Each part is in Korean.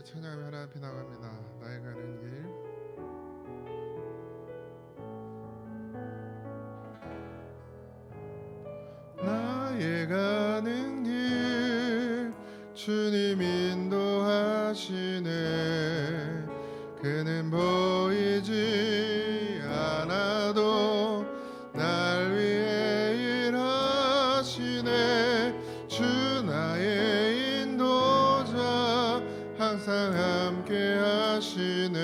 찬양하며 하나님 앞에 나갑니다. 나의 가는 길. 나의 가는 길 주님 인도하시네. 그는 보이지 않아도 날 위해 일하시네. 주 나의 인도자 항상 함께 하시네.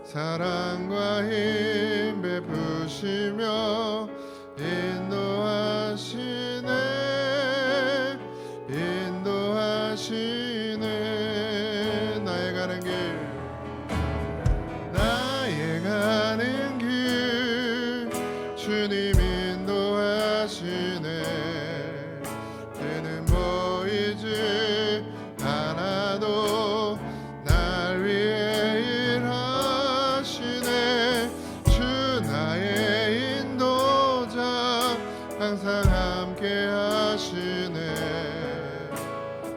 사랑과 힘 베푸시며 인도하시네. 인도하시네. 나의 가는 길. 나의 가는 길 주님 인도하시네. 그는 보이지 않아도 날 위해 일하시네. 주 나의 인도자 항상 함께 하시네.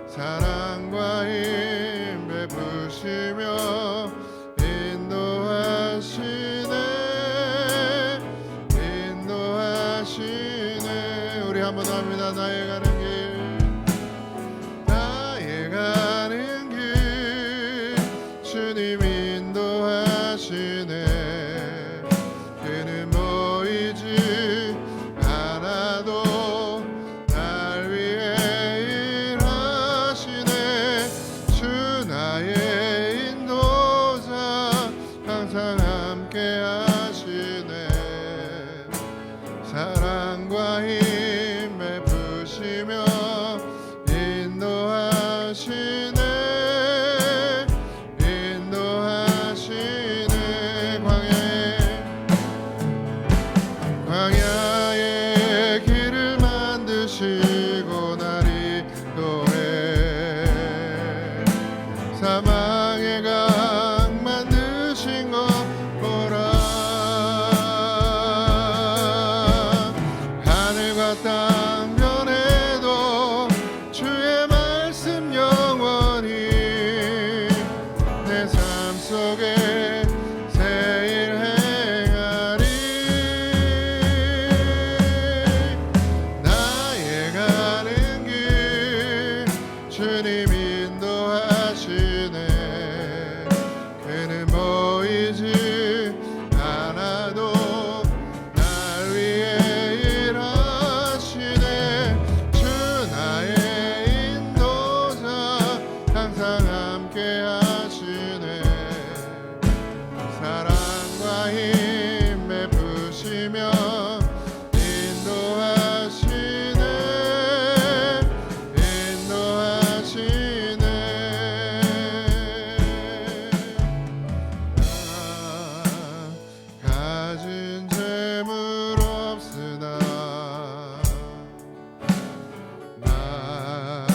사랑과 힘 베푸시며 인도하시네. 인도하시네. 우리 한번 더 합니다. 나의 가는 길. 나의 가는 길 주님 인도하시네. 그는 보이지 않아도 날 위해 일하시네. 주 나의 인도자 항상 함께 하시네. 사랑과 힘 베푸시며 인도하시네. 인도하시네. 광야의 길을 만드시고 날 인도해. 사망의 강 만드신 것 보라. 하늘과 땅 변해도 주의 말씀 영원히 내 삶 속에 새일 행하리. 나의 가는 길 주님 인도하시네. 그는 보이지 않아도 날 위해 일하시네. 주 나의 인도자 항상 함께 하시네. 사랑과 힘 베푸시며 인도하시네. 인도하시네. 가진 재물 없으나 나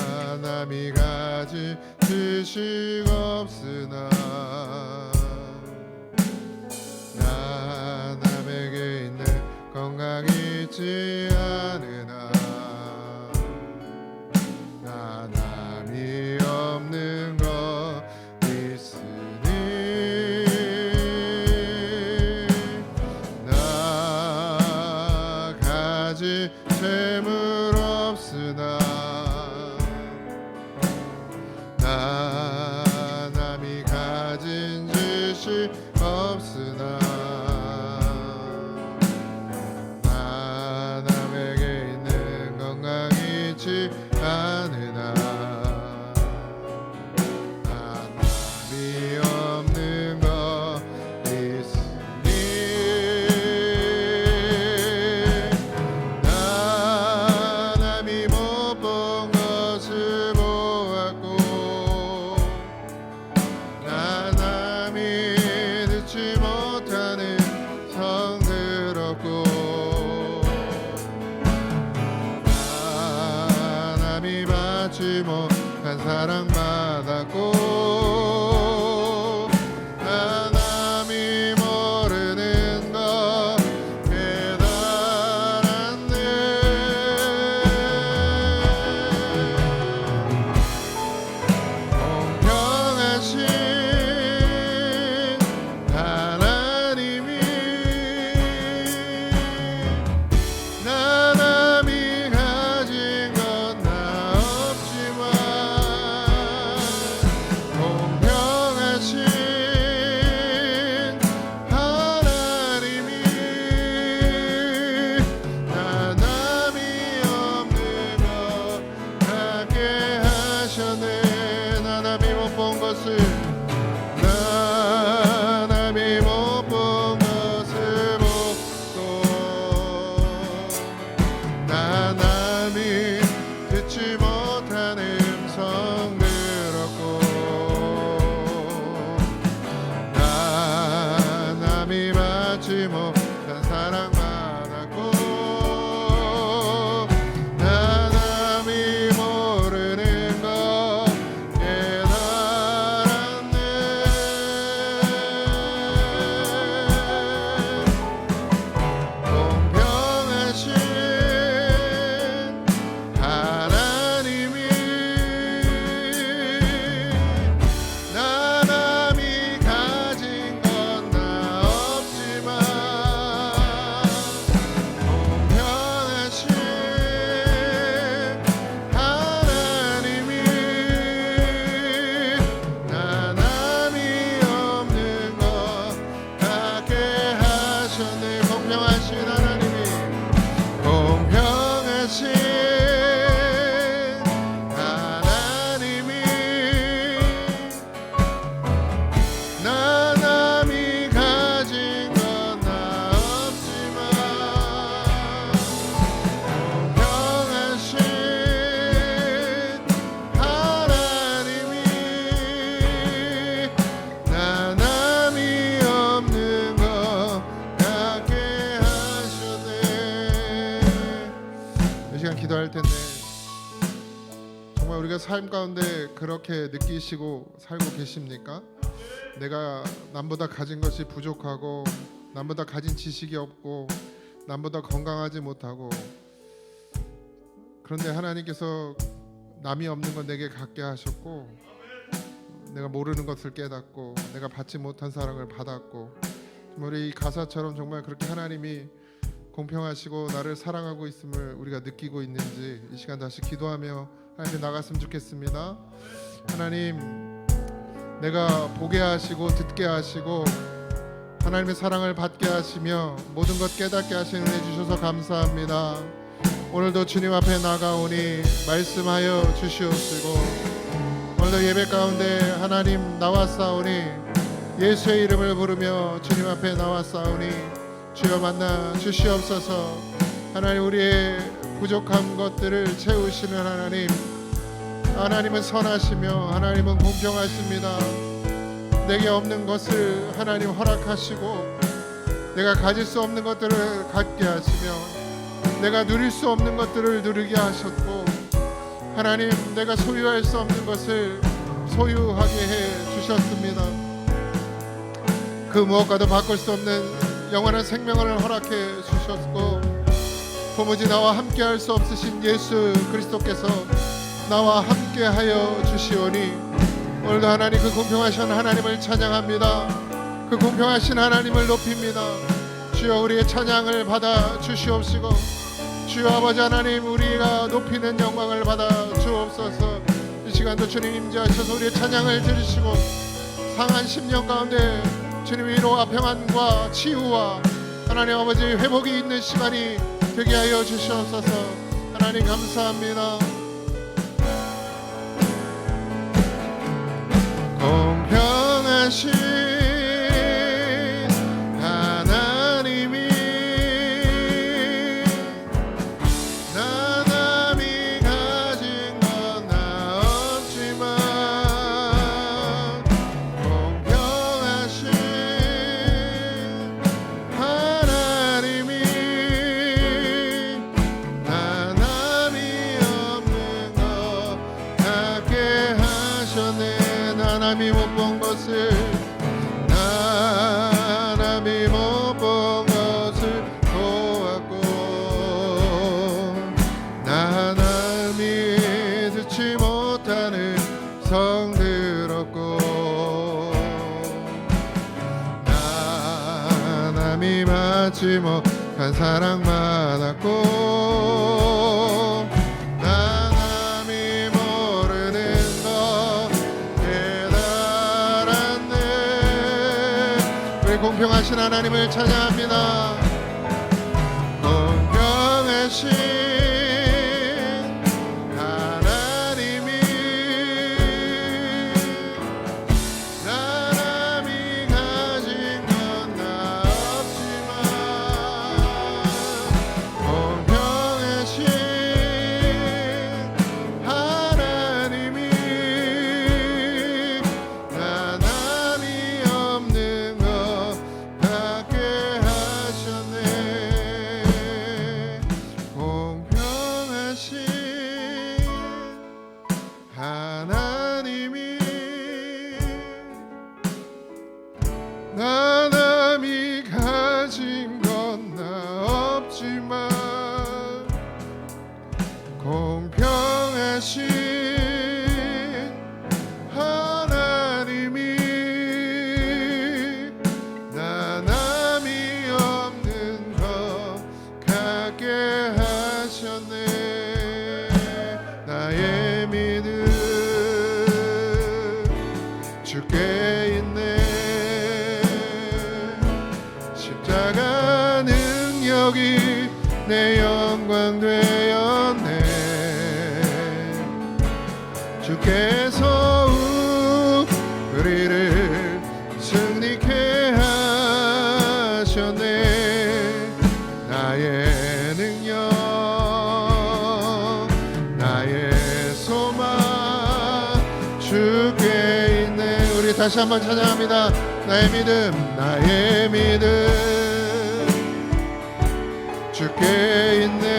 남이 가진 지식 없으나 나 남에게 있는 건강 있지 않으나 나 남이 없는 것 있으니 나 가진 재물 없으나 나 남이 가진 지식 없으나 나 남에게 있는 건강 있지 않으나 나 남이 없는 것 있으니 나 남이 못 본 것을 보았고 나 남이 듣지 못하는 성 들었고 나 남이 받지 못한 사랑 받았고 나 남이 모르는 것 깨달았네. 온 시간 기도할 텐데 정말 우리가 삶 가운데 그렇게 느끼시고 살고 계십니까? 내가 남보다 가진 것이 부족하고 남보다 가진 지식이 없고 남보다 건강하지 못하고, 그런데 하나님께서 남이 없는 건 내게 갖게 하셨고 내가 모르는 것을 깨닫고 내가 받지 못한 사랑을 받았고, 우리 이 가사처럼 정말 그렇게 하나님이 공평하시고 나를 사랑하고 있음을 우리가 느끼고 있는지 이 시간 다시 기도하며 하나님 나갔으면 좋겠습니다. 하나님, 내가 보게 하시고 듣게 하시고 하나님의 사랑을 받게 하시며 모든 것 깨닫게 하시는 은혜 주셔서 감사합니다. 오늘도 주님 앞에 나가오니 말씀하여 주시옵시고, 오늘도 예배 가운데 하나님 나왔사오니 예수의 이름을 부르며 주님 앞에 나왔사오니 주여 만나 주시옵소서. 하나님, 우리의 부족한 것들을 채우시는 하나님, 하나님은 선하시며 하나님은 공평하십니다. 내게 없는 것을 하나님 허락하시고 내가 가질 수 없는 것들을 갖게 하시며 내가 누릴 수 없는 것들을 누리게 하셨고, 하나님 내가 소유할 수 없는 것을 소유하게 해 주셨습니다. 그 무엇과도 바꿀 수 없는 영원한 생명을 허락해 주셨고, 도무지 나와 함께 할 수 없으신 예수 그리스도께서 나와 함께 하여 주시오니 오늘도 하나님 그 공평하신 하나님을 찬양합니다. 그 공평하신 하나님을 높입니다. 주여 우리의 찬양을 받아 주시옵시고, 주여 아버지 하나님 우리가 높이는 영광을 받아 주옵소서. 이 시간도 주님 임재하셔서 우리의 찬양을 들으시고 상한 심령 가운데 주님 위로와 평안과 치유와 하나님 아버지 회복이 있는 시간이 되게 하여 주시옵소서. 하나님 감사합니다. 공평하신 하나님이 나 남이 가진 건 나 없지만 공평하신 하나님이 나 남이 없는 것 갖게 하셨네. 나 남이 못 본 것을 나 남이 못 본 것을 보았고 나 남이 듣지 못하는 성 들었고 나 남이 받지 못한 사랑 받았고 공평하신 하나님을 찬양합니다. 공평하신 하나님이 나 남이 가진 건 나 없지만 공평하신 하나님이 나 남이 없는 하나님이 나 남이 가진 건 나 없지만 공평하신 하나님이 나 남이 없는 것 갖게 하셨네. 나의 믿음 주께 있네. 십자가 능력이 내 영광 되었네. 주께서 우리를 승리케 하셨네. 나의 능력 나의 소망 주께 있네. 우리 다시 한번 찬양합니다. 나의 믿음 주께 있네.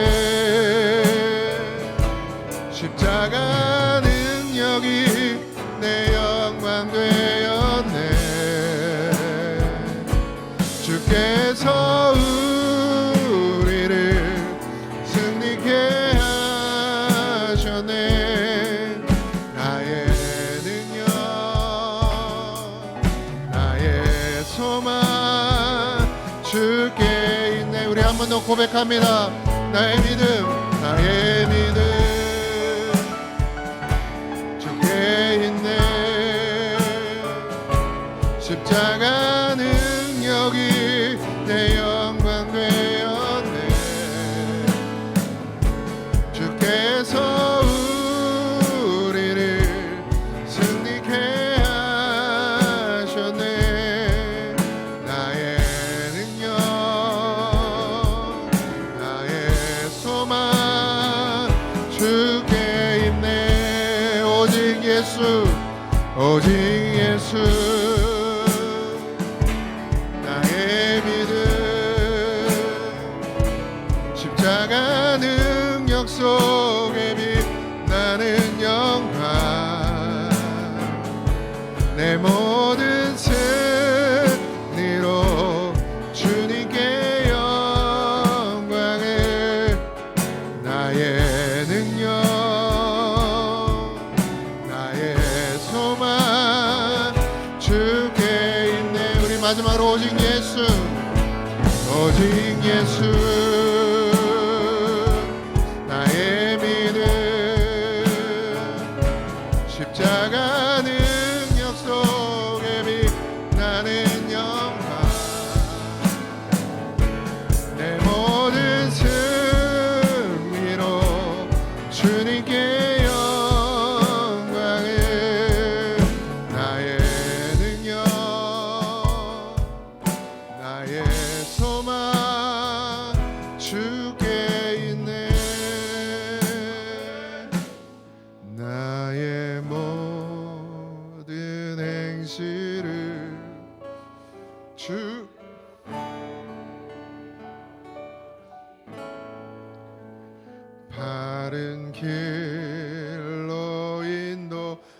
믿음으로 고백합니다. 나의 믿음, 나의 믿음 주께 있네. 십자가 능력이 내 영광 되었네. 주께서 우리를 승리케 하셨네. 나의 능력, 나의 소망 주께 있네. 오직 예수, 오직 예수. 십자가 능력 속에 빛나는 영광, 내 모든 승리로 주님께 영광을. 나의 능력, 나의 소망 주께 있네. 우리 마지막으로 오직 예수, 오직 예수. 십자가 능력 속에 빛나는 영광, 내 모든 승리로 주님께 영광을. 나의 능력, 나의 소망 주께 있네. 나의 모든 행실을 주 바른 길로 인도하소서.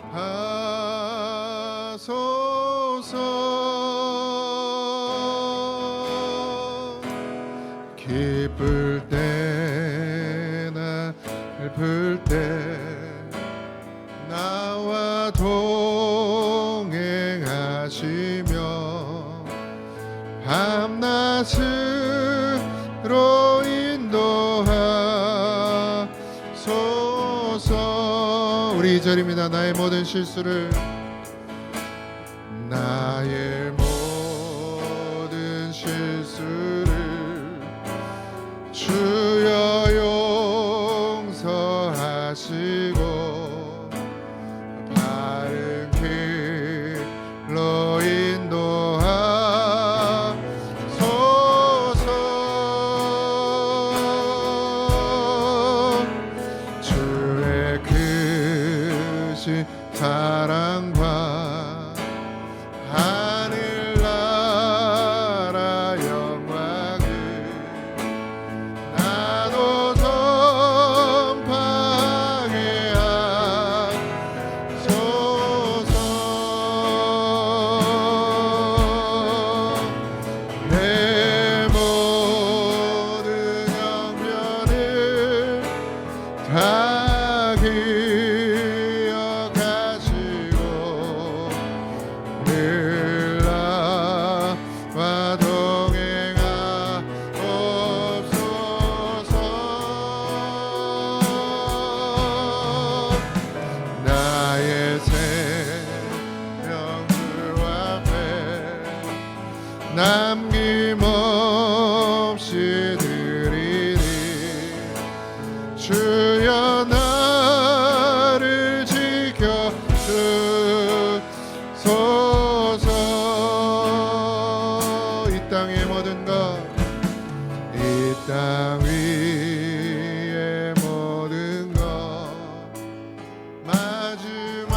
기쁠 때나 슬플 때 나와 동행하시며 밤낮으로 인도하소서. 우리 2절입니다. 나의 모든 실수를, 나의 모든 실수를 주여 용서하시고 바른 길로 인도하소서. 주의 크신 사랑과 하늘나라 영광을 나도 전파하게 하소서. 내 모든 영변을 다 기억하시고 늘 나와 동행하옵소서. 나의 생명 주 앞에 남김없이 드리리. 주여 나를 지켜주소서. 이 땅의 모든 것, 이 땅 위의 모든 것 마지막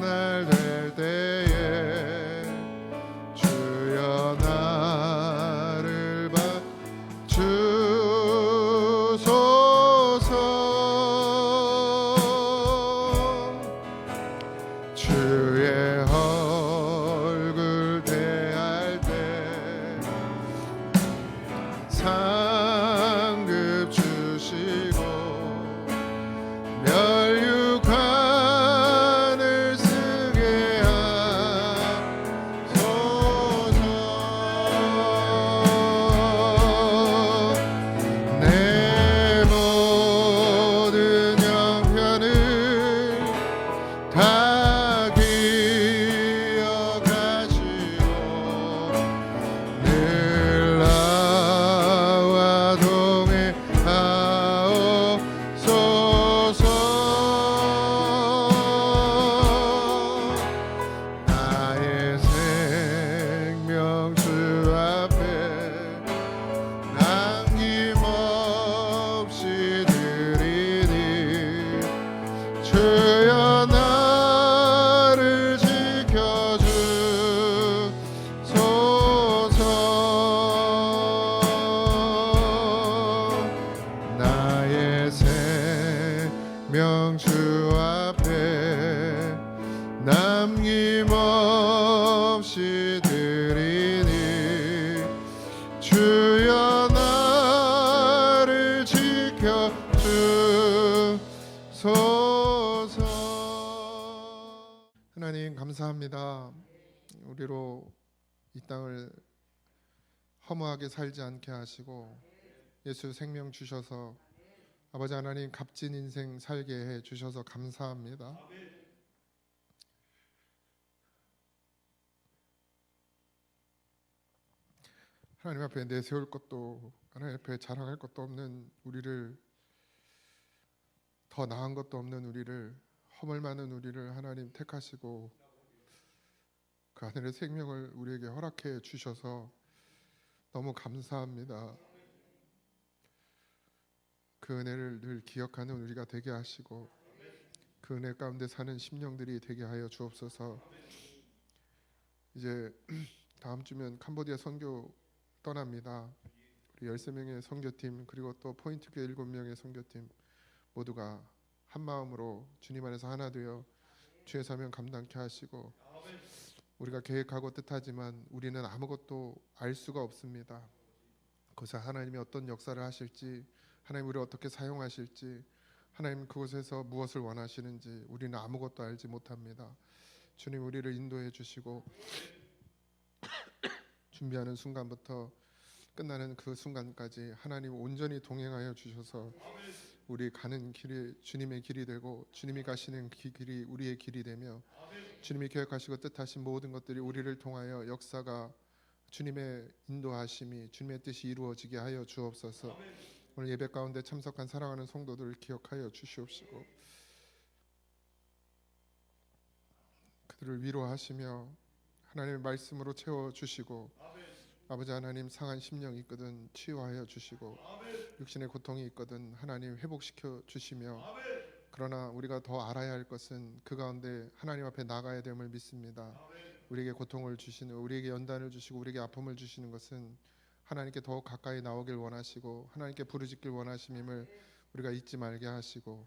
날 될 때에 주여 나를 봐주소서. 생명 주 앞에 남김없이 드리니 주여 나를 지켜 주소서. 하나님 감사합니다. 우리로 이 땅을 허무하게 살지 않게 하시고 예수 생명 주셔서 아버지 하나님 값진 인생 살게 해 주셔서 감사합니다. 하나님 앞에 내세울 것도 하나님 앞에 자랑할 것도 없는 우리를, 더 나은 것도 없는 우리를, 허물 많은 우리를 하나님 택하시고 그 하늘의 생명을 우리에게 허락해 주셔서 너무 감사합니다. 그 은혜를 늘 기억하는 우리가 되게 하시고 그 은혜 가운데 사는 심령들이 되게 하여 주옵소서. 이제 다음 주면 캄보디아 선교 떠납니다. 우리 13명의 선교팀 그리고 또 포인트교회 7명의 선교팀 모두가 한 마음으로 주님 안에서 하나 되어 주의 사명 감당케 하시고, 우리가 계획하고 뜻하지만 우리는 아무것도 알 수가 없습니다. 그것을 하나님이 어떤 역사를 하실지, 하나님 우리를 어떻게 사용하실지, 하나님 그곳에서 무엇을 원하시는지 우리는 아무것도 알지 못합니다. 주님 우리를 인도해 주시고 준비하는 순간부터 끝나는 그 순간까지 하나님 온전히 동행하여 주셔서 우리 가는 길이 주님의 길이 되고 주님이 가시는 길이 우리의 길이 되며 주님이 계획하시고 뜻하신 모든 것들이 우리를 통하여 역사가 주님의 인도하심이 주님의 뜻이 이루어지게 하여 주옵소서. 오늘 예배 가운데 참석한 사랑하는 성도들을 기억하여 주시옵시고 그들을 위로하시며 하나님의 말씀으로 채워주시고 아버지 하나님 상한 심령이 있거든 치유하여 주시고 육신의 고통이 있거든 하나님 회복시켜 주시며, 그러나 우리가 더 알아야 할 것은 그 가운데 하나님 앞에 나가야 됨을 믿습니다. 우리에게 고통을 주시는, 우리에게 연단을 주시고 우리에게 아픔을 주시는 것은 하나님께 더 가까이 나오길 원하시고 하나님께 부르짖길 원하심임을 우리가 잊지 말게 하시고,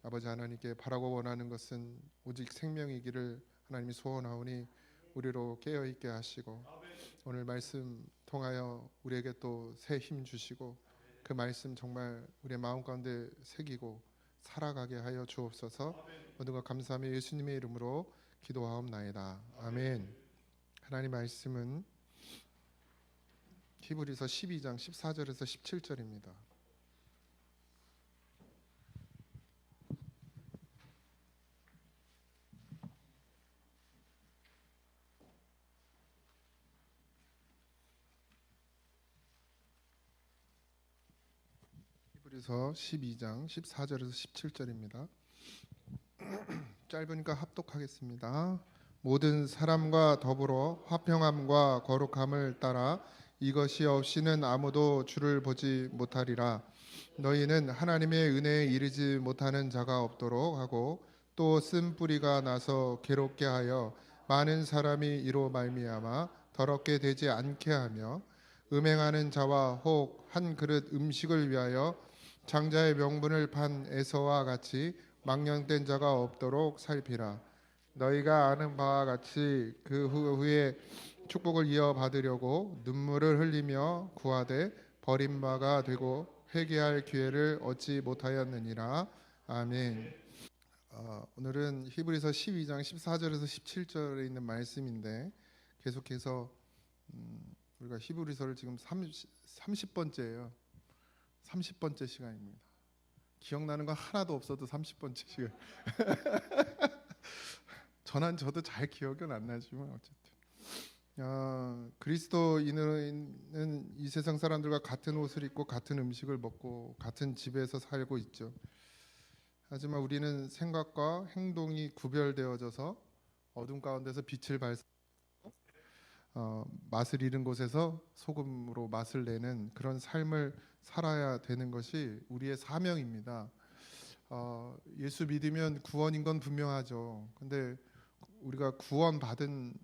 아버지 하나님께 바라고 원하는 것은 오직 생명이기를 하나님이 소원하오니 우리로 깨어있게 하시고 오늘 말씀 통하여 우리에게 또 새 힘 주시고 그 말씀 정말 우리의 마음 가운데 새기고 살아가게 하여 주옵소서. 모든 것 감사하며 예수님의 이름으로 기도하옵나이다. 아멘. 하나님 말씀은 히브리서 12장 14절에서 17절입니다. 히브리서 12장 14절에서 17절입니다. 짧으니까 합독하겠습니다. 모든 사람과 더불어 화평함과 거룩함을 따라 이것이 없이는 아무도 주를 보지 못하리라. 너희는 하나님의 은혜에 이르지 못하는 자가 없도록 하고 또 쓴 뿌리가 나서 괴롭게 하여 많은 사람이 이로 말미암아 더럽게 되지 않게 하며 음행하는 자와 혹 한 그릇 음식을 위하여 장자의 명분을 판 에서와 같이 망령된 자가 없도록 살피라. 너희가 아는 바와 같이 그 후에 축복을 이어받으려고 눈물을 흘리며 구하되 버림바가 되고 회개할 기회를 얻지 못하였느니라. 아멘. 오늘은 히브리서 12장 14절에서 17절에 있는 말씀인데 계속해서 우리가 히브리서를 지금 30번째예요. 30번째 시간입니다. 기억나는 거 하나도 없어도 30번째 시간. 저도 잘 기억은 안 나지만 어쨌든 그리스도인은 이 세상 사람들과 같은 옷을 입고 같은 음식을 먹고 같은 집에서 살고 있죠. 하지만 우리는 생각과 행동이 구별되어져서 어둠 가운데서 빛을 맛을 잃은 곳에서 소금으로 맛을 내는 그런 삶을 살아야 되는 것이 우리의 사명입니다. 예수 믿으면 구원인 건 분명하죠. 근데 우리가 구원받은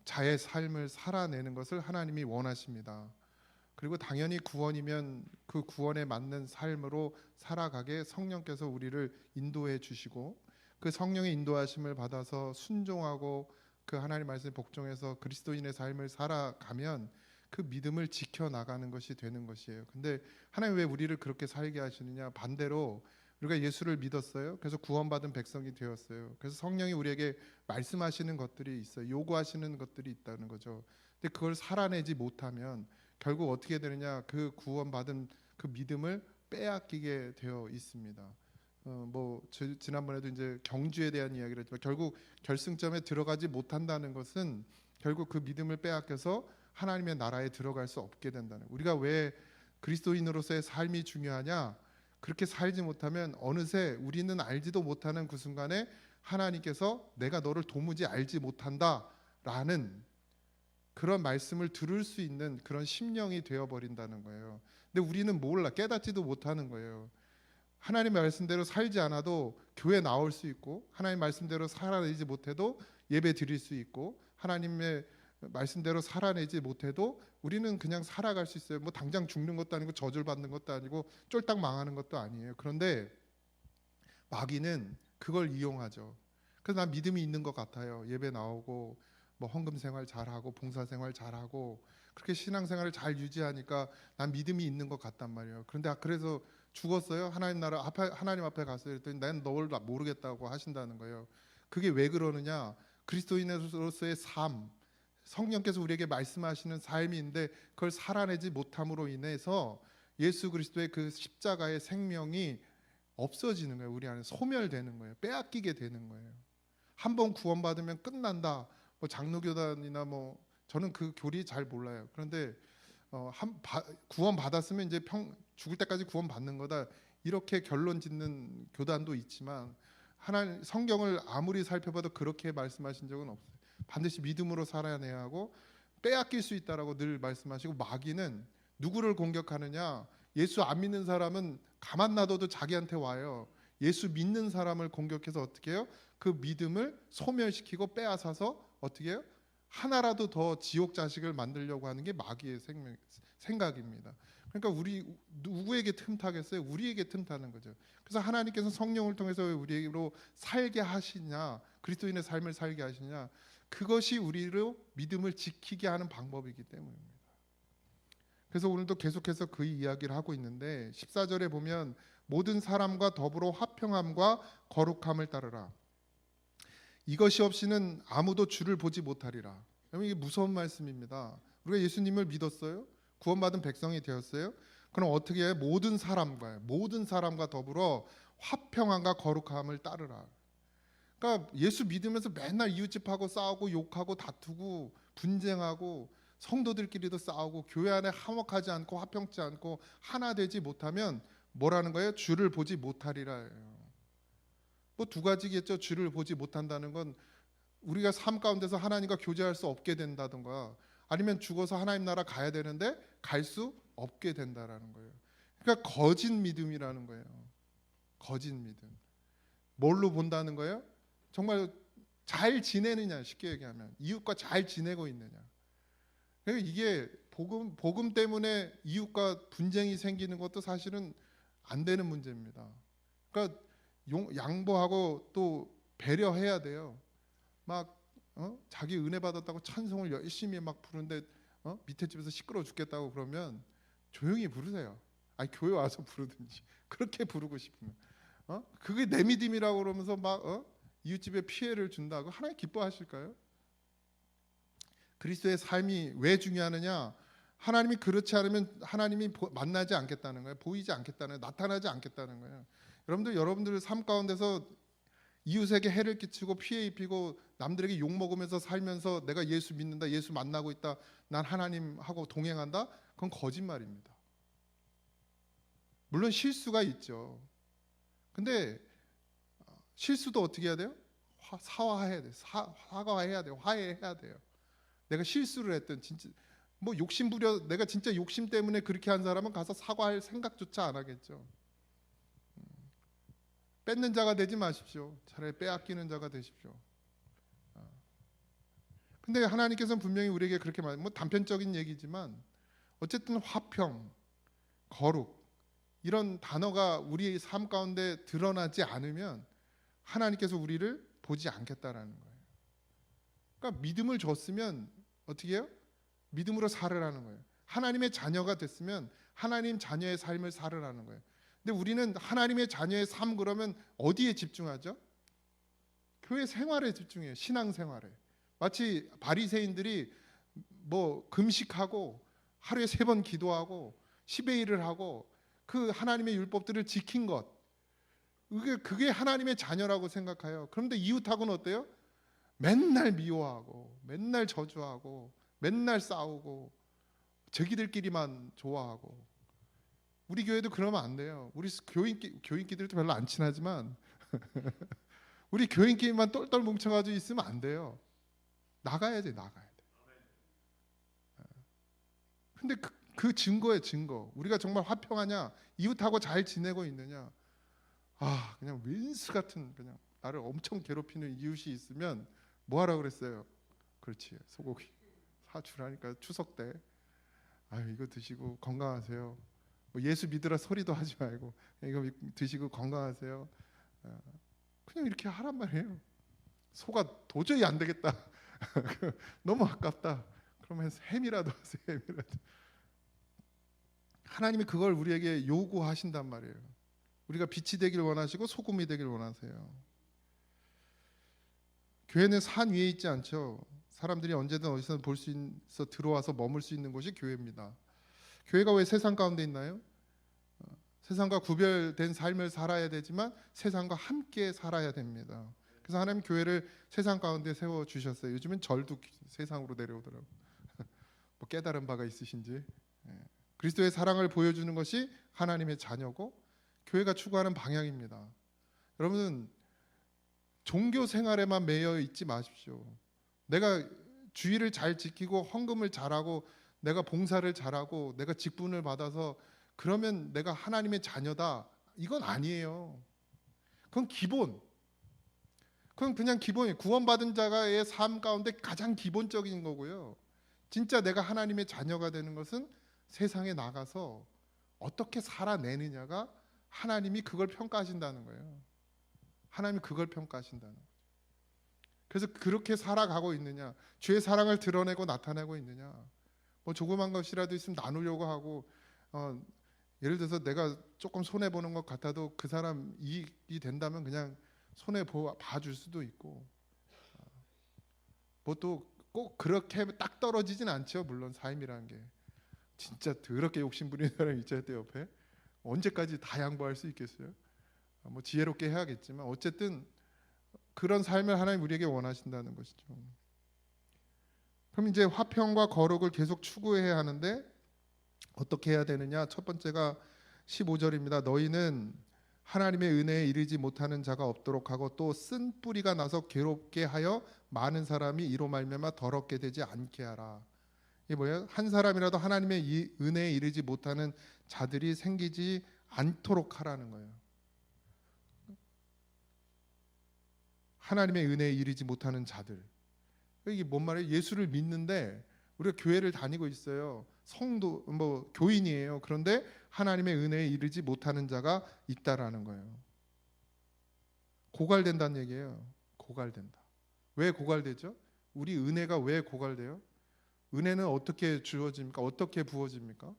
자의 삶을 살아내는 것을 하나님이 원하십니다. 그리고 당연히 구원이면 그 구원에 맞는 삶으로 살아가게 성령께서 우리를 인도해 주시고, 그 성령의 인도하심을 받아서 순종하고 그 하나님 말씀에 복종해서 그리스도인의 삶을 살아가면 그 믿음을 지켜나가는 것이 되는 것이에요. 근데 하나님 왜 우리를 그렇게 살게 하시느냐? 반대로 우리가 예수를 믿었어요. 그래서 구원받은 백성이 되었어요. 그래서 성령이 우리에게 말씀하시는 것들이 있어요. 요구하시는 것들이 있다는 거죠. 근데 그걸 살아내지 못하면 결국 어떻게 되느냐? 그 구원받은 그 믿음을 빼앗기게 되어 있습니다. 지난번에도 이제 경주에 대한 이야기를 했지만 결국 결승점에 들어가지 못한다는 것은 결국 그 믿음을 빼앗겨서 하나님의 나라에 들어갈 수 없게 된다는. 우리가 왜 그리스도인으로서의 삶이 중요하냐? 그렇게 살지 못하면 어느새 우리는 알지도 못하는 그 순간에 하나님께서 내가 너를 도무지 알지 못한다라는 그런 말씀을 들을 수 있는 그런 심령이 되어버린다는 거예요. 근데 우리는 몰라, 깨닫지도 못하는 거예요. 하나님 말씀대로 살지 않아도 교회 나올 수 있고, 하나님 말씀대로 살아내지 못해도 예배 드릴 수 있고, 하나님의 말씀대로 살아내지 못해도 우리는 그냥 살아갈 수 있어요. 뭐 당장 죽는 것도 아니고 저주를 받는 것도 아니고 쫄딱 망하는 것도 아니에요. 그런데 마귀는 그걸 이용하죠. 그래서 난 믿음이 있는 것 같아요. 예배 나오고 뭐 헌금 생활 잘하고 봉사 생활 잘하고 그렇게 신앙 생활을 잘 유지하니까 난 믿음이 있는 것 같단 말이에요. 그런데 그래서 죽었어요. 하나님 앞에 갔어요. 그랬더니 난 널 모르겠다고 하신다는 거예요. 그게 왜 그러느냐? 그리스도인으로서의 삶, 성령께서 우리에게 말씀하시는 삶인데 그걸 살아내지 못함으로 인해서 예수 그리스도의 그 십자가의 생명이 없어지는 거예요. 우리 안에 소멸되는 거예요. 빼앗기게 되는 거예요. 한 번 구원받으면 끝난다. 뭐 장로교단이나 뭐 저는 그 교리 잘 몰라요. 그런데 구원 받았으면 이제 죽을 때까지 구원 받는 거다. 이렇게 결론 짓는 교단도 있지만 하나님 성경을 아무리 살펴봐도 그렇게 말씀하신 적은 없어요. 반드시 믿음으로 살아내야 하고 빼앗길 수 있다라고 늘 말씀하시고, 마귀는 누구를 공격하느냐? 예수 안 믿는 사람은 가만 놔둬도 자기한테 와요. 예수 믿는 사람을 공격해서 어떻게 해요? 그 믿음을 소멸시키고 빼앗아서 어떻게 해요? 하나라도 더 지옥 자식을 만들려고 하는 게 마귀의 생각입니다. 그러니까 우리 누구에게 틈타겠어요? 우리에게 틈타는 거죠. 그래서 하나님께서 성령을 통해서 우리로 살게 하시냐, 그리스도인의 삶을 살게 하시냐, 그것이 우리로 믿음을 지키게 하는 방법이기 때문입니다. 그래서 오늘도 계속해서 그 이야기를 하고 있는데 14절에 보면 모든 사람과 더불어 화평함과 거룩함을 따르라. 이것이 없이는 아무도 주를 보지 못하리라. 이게 무서운 말씀입니다. 우리가 예수님을 믿었어요. 구원받은 백성이 되었어요. 그럼 어떻게 해요? 모든 사람과 더불어 화평함과 거룩함을 따르라. 그러니까 예수 믿으면서 맨날 이웃집하고 싸우고 욕하고 다투고 분쟁하고 성도들끼리도 싸우고 교회 안에 화목하지 않고 화평치 않고 하나 되지 못하면 뭐라는 거예요? 주를 보지 못하리라. 뭐 두 가지겠죠. 주를 보지 못한다는 건 우리가 삶 가운데서 하나님과 교제할 수 없게 된다든가, 아니면 죽어서 하나님 나라 가야 되는데 갈 수 없게 된다라는 거예요. 그러니까 거짓 믿음이라는 거예요. 거짓 믿음. 뭘로 본다는 거예요? 정말 잘 지내느냐, 쉽게 얘기하면 이웃과 잘 지내고 있느냐. 그러니까 이게 복음 때문에 이웃과 분쟁이 생기는 것도 사실은 안 되는 문제입니다. 그러니까 양보하고 또 배려해야 돼요. 막 자기 은혜 받았다고 찬송을 열심히 막 부르는데 밑에 집에서 시끄러워 죽겠다고 그러면 조용히 부르세요. 아니 교회 와서 부르든지 그렇게 부르고 싶으면 그게 내 믿음이라고 그러면서 막 이웃집에 피해를 준다고 하나님 기뻐하실까요? 그리스도의 삶이 왜 중요하느냐? 하나님이 그렇지 않으면 하나님이 만나지 않겠다는 거예요. 보이지 않겠다는 거예요. 나타나지 않겠다는 거예요. 여러분들 삶 가운데서 이웃에게 해를 끼치고 피해 입히고 남들에게 욕 먹으면서 살면서 내가 예수 믿는다, 예수 만나고 있다, 난 하나님하고 동행한다, 그건 거짓말입니다. 물론 실수가 있죠. 근데 실수도 어떻게 해야 돼요? 사과해야 돼요. 사과해야 돼요. 화해해야 돼요. 내가 실수를 했든 진짜 뭐 내가 진짜 욕심 때문에 그렇게 한 사람은 가서 사과할 생각조차 안 하겠죠. 뺏는 자가 되지 마십시오. 차라리 빼앗기는 자가 되십시오. 근데 하나님께서는 분명히 우리에게 그렇게 뭐 단편적인 얘기지만 어쨌든 화평, 거룩 이런 단어가 우리의 삶 가운데 드러나지 않으면 하나님께서 우리를 보지 않겠다라는 거예요. 그러니까 믿음을 줬으면 어떻게 해요? 믿음으로 살으라는 거예요. 하나님의 자녀가 됐으면 하나님 자녀의 삶을 살으라는 거예요. 근데 우리는 하나님의 자녀의 삶 그러면 어디에 집중하죠? 교회 생활에 집중해요. 신앙 생활에. 마치 바리새인들이 뭐 금식하고 하루에 3번 기도하고 10의 1을 하고 그 하나님의 율법들을 지킨 것, 그게 하나님의 자녀라고 생각해요. 그런데 이웃하고는 어때요? 맨날 미워하고 맨날 저주하고 맨날 싸우고 자기들끼리만 좋아하고. 우리 교회도 그러면 안 돼요. 우리 교인끼들도 별로 안 친하지만 우리 교인끼리만 똘똘 뭉쳐가지고 있으면 안 돼요. 나가야지, 나가야 돼. 근데 그 증거예요, 증거. 우리가 정말 화평하냐, 이웃하고 잘 지내고 있느냐. 그냥 윈스 같은, 그냥 나를 엄청 괴롭히는 이웃이 있으면 뭐 하라고 그랬어요? 그렇지, 소고기 사주라니까. 추석 때 이거 드시고 건강하세요. 뭐 예수 믿으라 소리도 하지 말고 이거 드시고 건강하세요. 그냥 이렇게 하란 말이에요. 소가 도저히 안 되겠다. 너무 아깝다. 그러면 햄이라도 하세요. 햄이라도. 하나님이 그걸 우리에게 요구하신단 말이에요. 우리가 빛이 되길 원하시고 소금이 되길 원하세요. 교회는 산 위에 있지 않죠. 사람들이 언제든 어디서든 볼 수 있어 들어와서 머물 수 있는 곳이 교회입니다. 교회가 왜 세상 가운데 있나요? 세상과 구별된 삶을 살아야 되지만 세상과 함께 살아야 됩니다. 그래서 하나님 교회를 세상 가운데 세워 주셨어요. 요즘엔 절도 세상으로 내려오더라고요. 뭐 깨달은 바가 있으신지. 그리스도의 사랑을 보여주는 것이 하나님의 자녀고 교회가 추구하는 방향입니다. 여러분, 종교 생활에만 매여 있지 마십시오. 내가 주의를 잘 지키고 헌금을 잘하고 내가 봉사를 잘하고 내가 직분을 받아서 그러면 내가 하나님의 자녀다, 이건 아니에요. 그건 기본. 그건 그냥 기본이에요. 구원받은 자의 삶 가운데 가장 기본적인 거고요. 진짜 내가 하나님의 자녀가 되는 것은 세상에 나가서 어떻게 살아내느냐가 하나님이 그걸 평가하신다는 거예요. 하나님이 그걸 평가하신다는 거죠. 그래서 그렇게 살아가고 있느냐, 주의 사랑을 드러내고 나타내고 있느냐. 뭐 조그만 것이라도 있으면 나누려고 하고, 예를 들어서 내가 조금 손해 보는 것 같아도 그 사람 이익이 된다면 그냥 손해 봐줄 수도 있고, 뭐 또 꼭 그렇게 딱 떨어지진 않죠. 물론 삶이라는 게 진짜 더럽게 욕심 부리는 사람이 있죠, 때 옆에. 언제까지 다 양보할 수 있겠어요? 뭐 지혜롭게 해야겠지만 어쨌든 그런 삶을 하나님 우리에게 원하신다는 것이죠. 그럼 이제 화평과 거룩을 계속 추구해야 하는데 어떻게 해야 되느냐? 첫 번째가 15절입니다. 너희는 하나님의 은혜에 이르지 못하는 자가 없도록 하고 또 쓴 뿌리가 나서 괴롭게 하여 많은 사람이 이로 말미암아 더럽게 되지 않게 하라. 이게 뭐예요? 한 사람이라도 하나님의 은혜에 이르지 못하는 자들이 생기지 않도록 하라는 거예요. 하나님의 은혜에 이르지 못하는 자들. 이게 뭔 말이에요? 예수를 믿는데 우리가 교회를 다니고 있어요. 성도, 뭐 교인이에요. 그런데 하나님의 은혜에 이르지 못하는 자가 있다라는 거예요. 고갈된다는 얘기예요. 고갈된다. 왜 고갈되죠? 우리 은혜가 왜 고갈돼요? 은혜는 어떻게 주어집니까? 어떻게 부어집니까?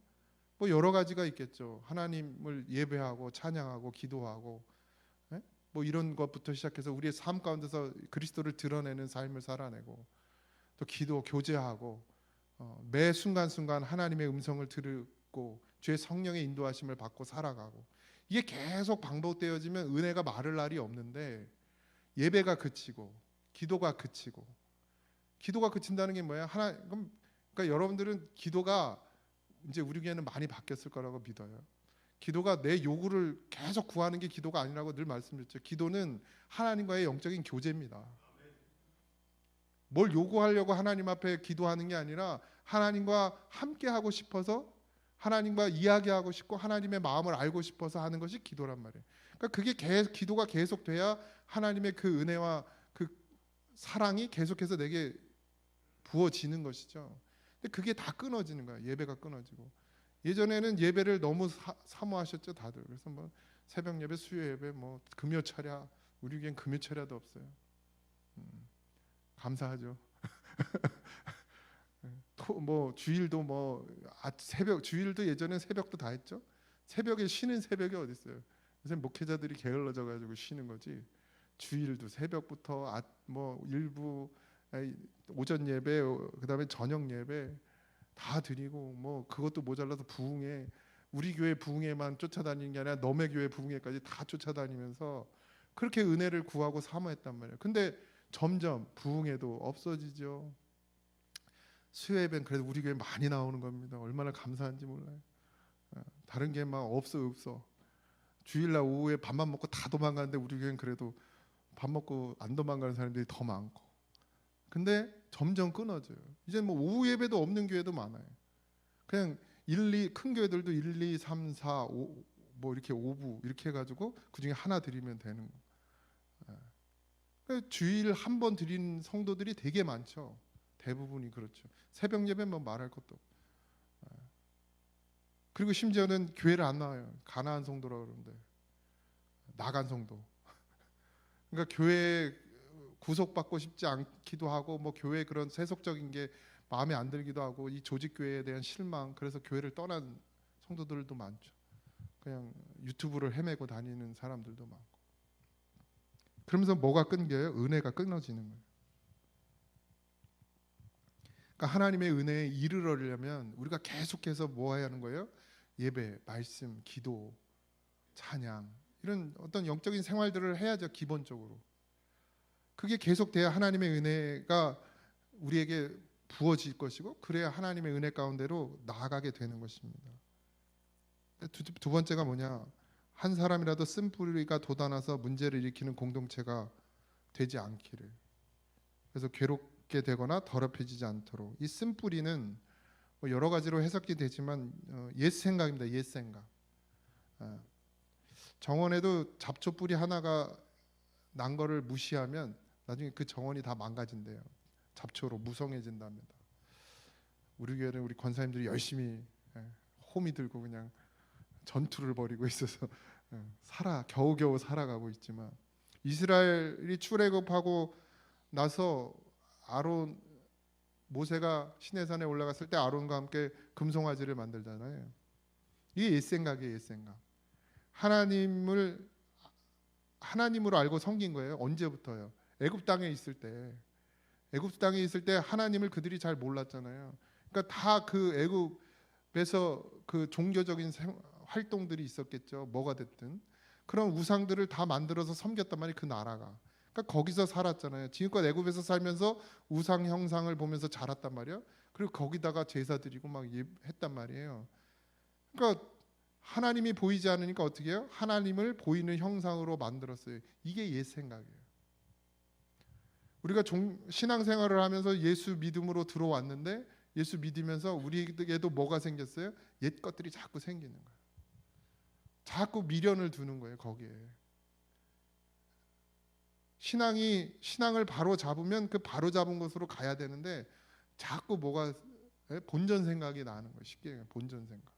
뭐 여러 가지가 있겠죠. 하나님을 예배하고 찬양하고 기도하고, 뭐 이런 것부터 시작해서 우리의 삶 가운데서 그리스도를 드러내는 삶을 살아내고, 또 기도, 교제하고, 매 순간순간 하나님의 음성을 들고 주의 성령의 인도하심을 받고 살아가고, 이게 계속 반복되어지면 은혜가 마를 날이 없는데 예배가 그치고 기도가 그치고. 기도가 그친다는 게 뭐야? 그러니까 여러분들은 기도가 이제 우리 교회는 많이 바뀌었을 거라고 믿어요. 기도가 내 요구를 계속 구하는 게 기도가 아니라고 늘 말씀드렸죠. 기도는 하나님과의 영적인 교제입니다. 뭘 요구하려고 하나님 앞에 기도하는 게 아니라 하나님과 함께 하고 싶어서, 하나님과 이야기하고 싶고 하나님의 마음을 알고 싶어서 하는 것이 기도란 말이에요. 그러니까 기도가 계속돼야 하나님의 그 은혜와 그 사랑이 계속해서 내게 부어지는 것이죠. 근데 그게 다 끊어지는 거야. 예배가 끊어지고. 예전에는 예배를 너무 사모하셨죠, 다들. 그래서 뭐 새벽 예배, 수요 예배, 뭐 금요 철야, 우리 교회는 금요 철야도 없어요. 감사하죠. 뭐 주일도 뭐 새벽 주일도 예전에 새벽도 다 했죠. 새벽에 쉬는 새벽이 어디 있어요? 요새 목회자들이 게을러져 가지고 쉬는 거지. 주일도 새벽부터 뭐 일부 오전 예배, 그다음에 저녁 예배 다 드리고, 뭐 그것도 모자라서 부흥회, 우리 교회 부흥회만 쫓아다니는 게 아니라 너네 교회 부흥회까지 다 쫓아다니면서 그렇게 은혜를 구하고 사모했단 말이에요. 근데 점점 부흥회도 없어지죠. 수요 예배는 그래도 우리 교회 많이 나오는 겁니다. 얼마나 감사한지 몰라요. 다른 게 막 없어. 주일날 오후에 밥만 먹고 다 도망가는데 우리 교회는 그래도 밥 먹고 안 도망가는 사람들이 더 많고. 근데 점점 끊어져요. 이제 뭐 오후 예배도 없는 교회도 많아요. 그냥 큰 교회들도 1, 2, 3, 4, 5, 뭐 이렇게 5부 이렇게 해가지고 그 중에 하나 드리면 되는 거. 주일 한 번 드리는 성도들이 되게 많죠. 대부분이 그렇죠. 새벽 예배 뭐 말할 것도 없고. 그리고 심지어는 교회를 안 나와요. 가난한 성도라 그러는데 나간 성도. 그러니까 교회 구속받고 싶지 않기도 하고, 뭐 교회 그런 세속적인 게 마음에 안 들기도 하고, 이 조직 교회에 대한 실망, 그래서 교회를 떠난 성도들도 많죠. 그냥 유튜브를 헤매고 다니는 사람들도 많고. 그러면서 뭐가 끊겨요? 은혜가 끊어지는 거예요. 그러니까 하나님의 은혜에 이르러려면 우리가 계속해서 뭐 해야 하는 거예요? 예배, 말씀, 기도, 찬양, 이런 어떤 영적인 생활들을 해야죠. 기본적으로. 그게 계속돼야 하나님의 은혜가 우리에게 부어질 것이고, 그래야 하나님의 은혜 가운데로 나아가게 되는 것입니다. 두 번째가 뭐냐? 한 사람이라도 쓴뿌리가 돋아나서 문제를 일으키는 공동체가 되지 않기를. 그래서 괴롭게 되거나 더럽혀지지 않도록. 이 쓴뿌리는 뭐 여러 가지로 해석이 되지만 옛 생각입니다. 옛 생각. 정원에도 잡초뿌리 하나가 난 거를 무시하면 나중에 그 정원이 다 망가진대요. 잡초로 무성해진답니다. 우리 교회는 우리 권사님들이 열심히 호미 들고 그냥 전투를 벌이고 있어서 겨우겨우 살아가고 있지만, 이스라엘이 출애굽하고 나서 모세가 시내산에 올라갔을 때 아론과 함께 금송아지를 만들잖아요. 이게 옛 생각이에요. 옛 생각. 하나님으로 알고 섬긴 거예요. 언제부터요? 애굽 땅에 있을 때. 애굽 땅에 있을 때 하나님을 그들이 잘 몰랐잖아요. 그러니까 다 그 애굽에서 그 종교적인 활동들이 있었겠죠. 뭐가 됐든 그런 우상들을 다 만들어서 섬겼단 말이에요. 그 나라가. 그러니까 거기서 살았잖아요. 지금껏 애굽에서 살면서 우상 형상을 보면서 자랐단 말이에요. 그리고 거기다가 제사 드리고 막 했단 말이에요. 그러니까 하나님이 보이지 않으니까 어떻게 해요? 하나님을 보이는 형상으로 만들었어요. 이게 옛 생각이에요. 우리가 신앙생활을 하면서 예수 믿음으로 들어왔는데, 예수 믿으면서 우리에게도 뭐가 생겼어요? 옛 것들이 자꾸 생기는 거예요. 자꾸 미련을 두는 거예요. 거기에. 신앙을 바로 잡으면 그 바로 잡은 곳으로 가야 되는데 자꾸 본전 생각이 나는 거예요. 쉽게 얘기하면 본전 생각.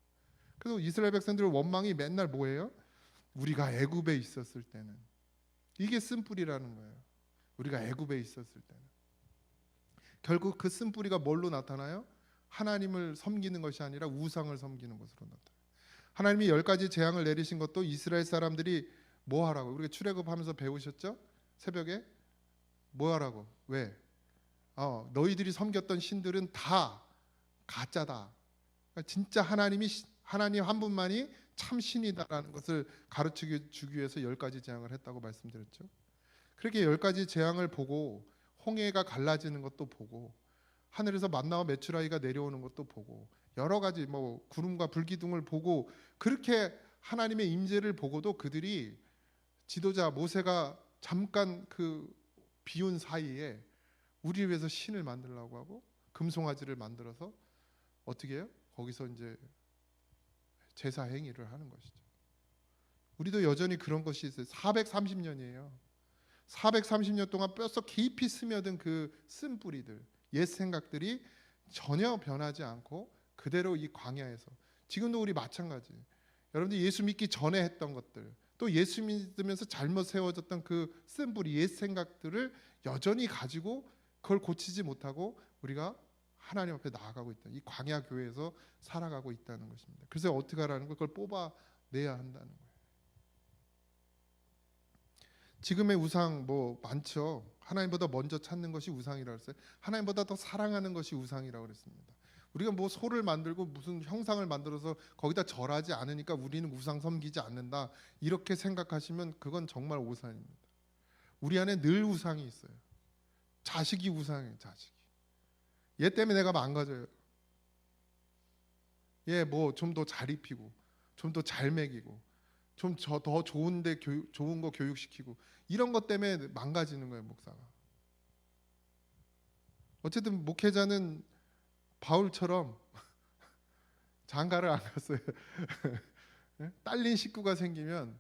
그래서 이스라엘 백성들의 원망이 맨날 뭐예요? 우리가 애굽에 있었을 때는. 이게 쓴뿌리라는 거예요. 우리가 애굽에 있었을 때는. 결국 그 쓴뿌리가 뭘로 나타나요? 하나님을 섬기는 것이 아니라 우상을 섬기는 것으로 나타나요. 하나님이 10가지 재앙을 내리신 것도 이스라엘 사람들이 뭐 하라고? 우리가 출애굽하면서 배우셨죠? 새벽에 뭐 하라고? 왜? 너희들이 섬겼던 신들은 다 가짜다. 그러니까 진짜 하나님 한 분만이 참 신이다라는 것을 가르쳐 주기 위해서 10가지 재앙을 했다고 말씀드렸죠. 그렇게 10가지 재앙을 보고, 홍해가 갈라지는 것도 보고, 하늘에서 만나와 메추라기가 내려오는 것도 보고, 여러 가지 뭐 구름과 불기둥을 보고, 그렇게 하나님의 임재를 보고도 그들이 지도자 모세가 잠깐 그 비운 사이에 우리 위해서 신을 만들려고 하고 금송아지를 만들어서 어떻게 해요? 거기서 이제 제사 행위를 하는 것이죠. 우리도 여전히 그런 것이 있어요. 430년이에요. 430년 동안 뼛속 깊이 스며든 그 쓴뿌리들, 옛 생각들이 전혀 변하지 않고 그대로 이 광야에서 지금도 우리 마찬가지. 여러분들 예수 믿기 전에 했던 것들, 또 예수 믿으면서 잘못 세워졌던 그 쓴 뿌리 옛 생각들을 여전히 가지고 그걸 고치지 못하고 우리가 하나님 앞에 나아가고 있다. 이 광야 교회에서 살아가고 있다는 것입니다. 그래서 어떻게 하라는 거? 그걸 뽑아내야 한다는 거예요. 지금의 우상 뭐 많죠. 하나님보다 먼저 찾는 것이 우상이라고 했어요. 하나님보다 더 사랑하는 것이 우상이라고 그랬습니다. 우리가 뭐 소를 만들고 무슨 형상을 만들어서 거기다 절하지 않으니까 우리는 우상 섬기지 않는다. 이렇게 생각하시면 그건 정말 오산입니다. 우리 안에 늘 우상이 있어요. 자식이 우상이에요. 자식이. 얘 때문에 내가 망가져요. 얘 뭐 좀 더 잘 입히고 좀 더 잘 먹이고 좀 더 좋은데 좋은 거 교육시키고 이런 것 때문에 망가지는 거예요. 목사가. 어쨌든 목회자는 바울처럼 장가를 안 갔어요. 딸린 식구가 생기면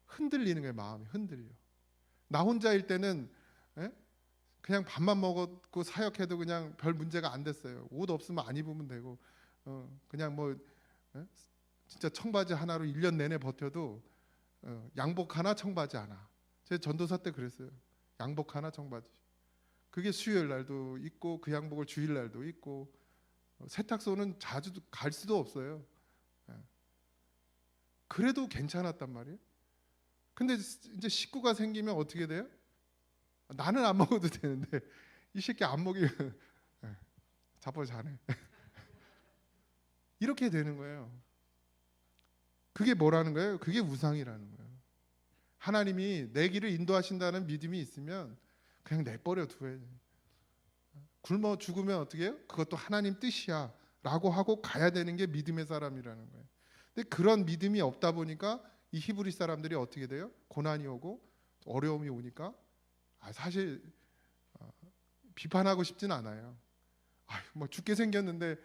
흔들리는 거예요. 마음이 흔들려. 나 혼자일 때는 그냥 밥만 먹었고 사역해도 그냥 별 문제가 안 됐어요. 옷 없으면 안 입으면 되고 그냥 뭐 진짜 청바지 하나로 1년 내내 버텨도 양복 하나 청바지 하나. 제 전도사 때 그랬어요. 양복 하나 청바지. 그게 수요일 날도 있고 그 양복을 주일 날도 있고 세탁소는 자주 갈 수도 없어요. 그래도 괜찮았단 말이에요. 근데 이제 식구가 생기면 어떻게 돼요? 나는 안 먹어도 되는데 이 새끼 안 먹이면 자빠 자네. 이렇게 되는 거예요. 그게 뭐라는 거예요? 그게 우상이라는 거예요. 하나님이 내 길을 인도하신다는 믿음이 있으면 그냥 내버려 둬야 돼요. 굶어 죽으면 어떻게 해요? 그것도 하나님 뜻이야 라고 하고 가야 되는 게 믿음의 사람이라는 거예요. 근데 그런 믿음이 없다 보니까 이 히브리 사람들이 어떻게 돼요? 고난이 오고 어려움이 오니까 사실 비판하고 싶진 않아요. 뭐 죽게 생겼는데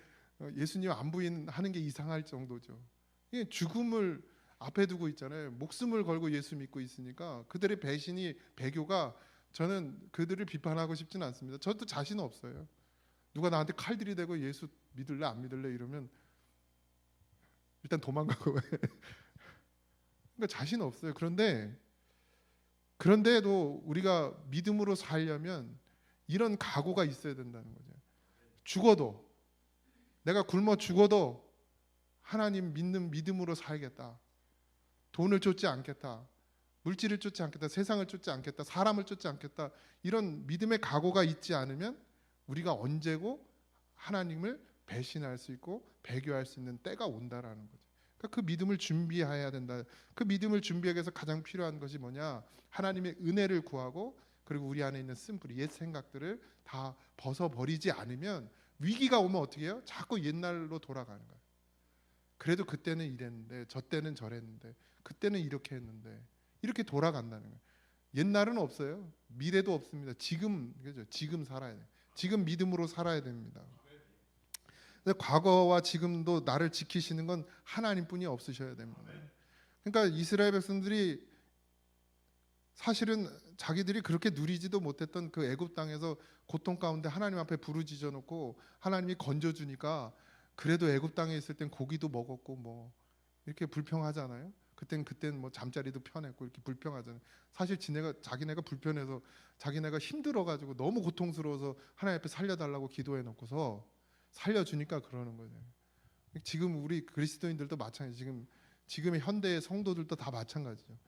예수님 안 부인하는 게 이상할 정도죠. 죽음을 앞에 두고 있잖아요. 목숨을 걸고 예수 믿고 있으니까 그들의 배신이 배교가 저는 그들을 비판하고 싶진 않습니다. 저도 자신 없어요. 누가 나한테 칼 들이대고 예수 믿을래 안 믿을래 이러면 일단 도망가고 그러니까 자신 없어요. 그런데도 우리가 믿음으로 살려면 이런 각오가 있어야 된다는 거죠. 죽어도 내가 굶어 죽어도 하나님 믿는 믿음으로 살겠다. 돈을 쫓지 않겠다. 물질을 쫓지 않겠다. 세상을 쫓지 않겠다. 사람을 쫓지 않겠다. 이런 믿음의 각오가 있지 않으면 우리가 언제고 하나님을 배신할 수 있고 배교할 수 있는 때가 온다라는 거죠. 그러니까 그 믿음을 준비해야 된다. 그 믿음을 준비하기 위해서 가장 필요한 것이 뭐냐? 하나님의 은혜를 구하고 그리고 우리 안에 있는 쓴뿌리 옛 생각들을 다 벗어버리지 않으면 위기가 오면 어떻게 해요? 자꾸 옛날로 돌아가는 거예요. 그래도 그때는 이랬는데 저 때는 저랬는데 그때는 이렇게 했는데 이렇게 돌아간다는 거예요. 옛날은 없어요. 미래도 없습니다. 지금 그죠? 지금 살아야 돼요. 지금 믿음으로 살아야 됩니다. 근데 과거와 지금도 나를 지키시는 건 하나님뿐이 없으셔야 됩니다. 그러니까 이스라엘 백성들이 사실은 자기들이 그렇게 누리지도 못했던 그 애굽 땅에서 고통 가운데 하나님 앞에 부르짖어 놓고 하나님이 건져 주니까 그래도 애굽 땅에 있을 땐 고기도 먹었고 뭐 이렇게 불평하잖아요. 그땐 뭐 잠자리도 편했고 이렇게 불평하잖아요. 사실 자기네가 불편해서 자기네가 힘들어 가지고 너무 고통스러워서 하나님 앞에 살려달라고 기도해 놓고서 살려주니까 그러는 거죠. 지금 우리 그리스도인들도 마찬가지. 지금의 현대의 성도들도 다 마찬가지죠.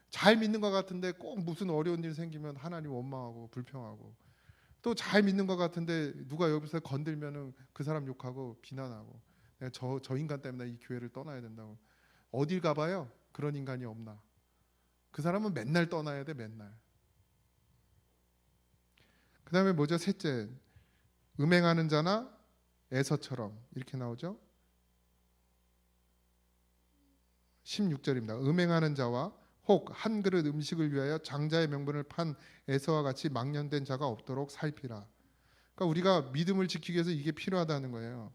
잘 믿는 것 같은데 꼭 무슨 어려운 일 생기면 하나님 원망하고 불평하고 또 잘 믿는 것 같은데 누가 여기서 건들면은 그 사람 욕하고 비난하고 내가 저 인간 때문에 이 교회를 떠나야 된다고. 어딜 가봐요? 그런 인간이 없나? 그 사람은 맨날 떠나야 돼. 맨날. 그 다음에 뭐죠? 셋째, 음행하는 자나 에서처럼 이렇게 나오죠. 16절입니다. 음행하는 자와 혹 한 그릇 음식을 위하여 장자의 명분을 판 에서와 같이 망령된 자가 없도록 살피라. 그러니까 우리가 믿음을 지키기 위해서 이게 필요하다는 거예요.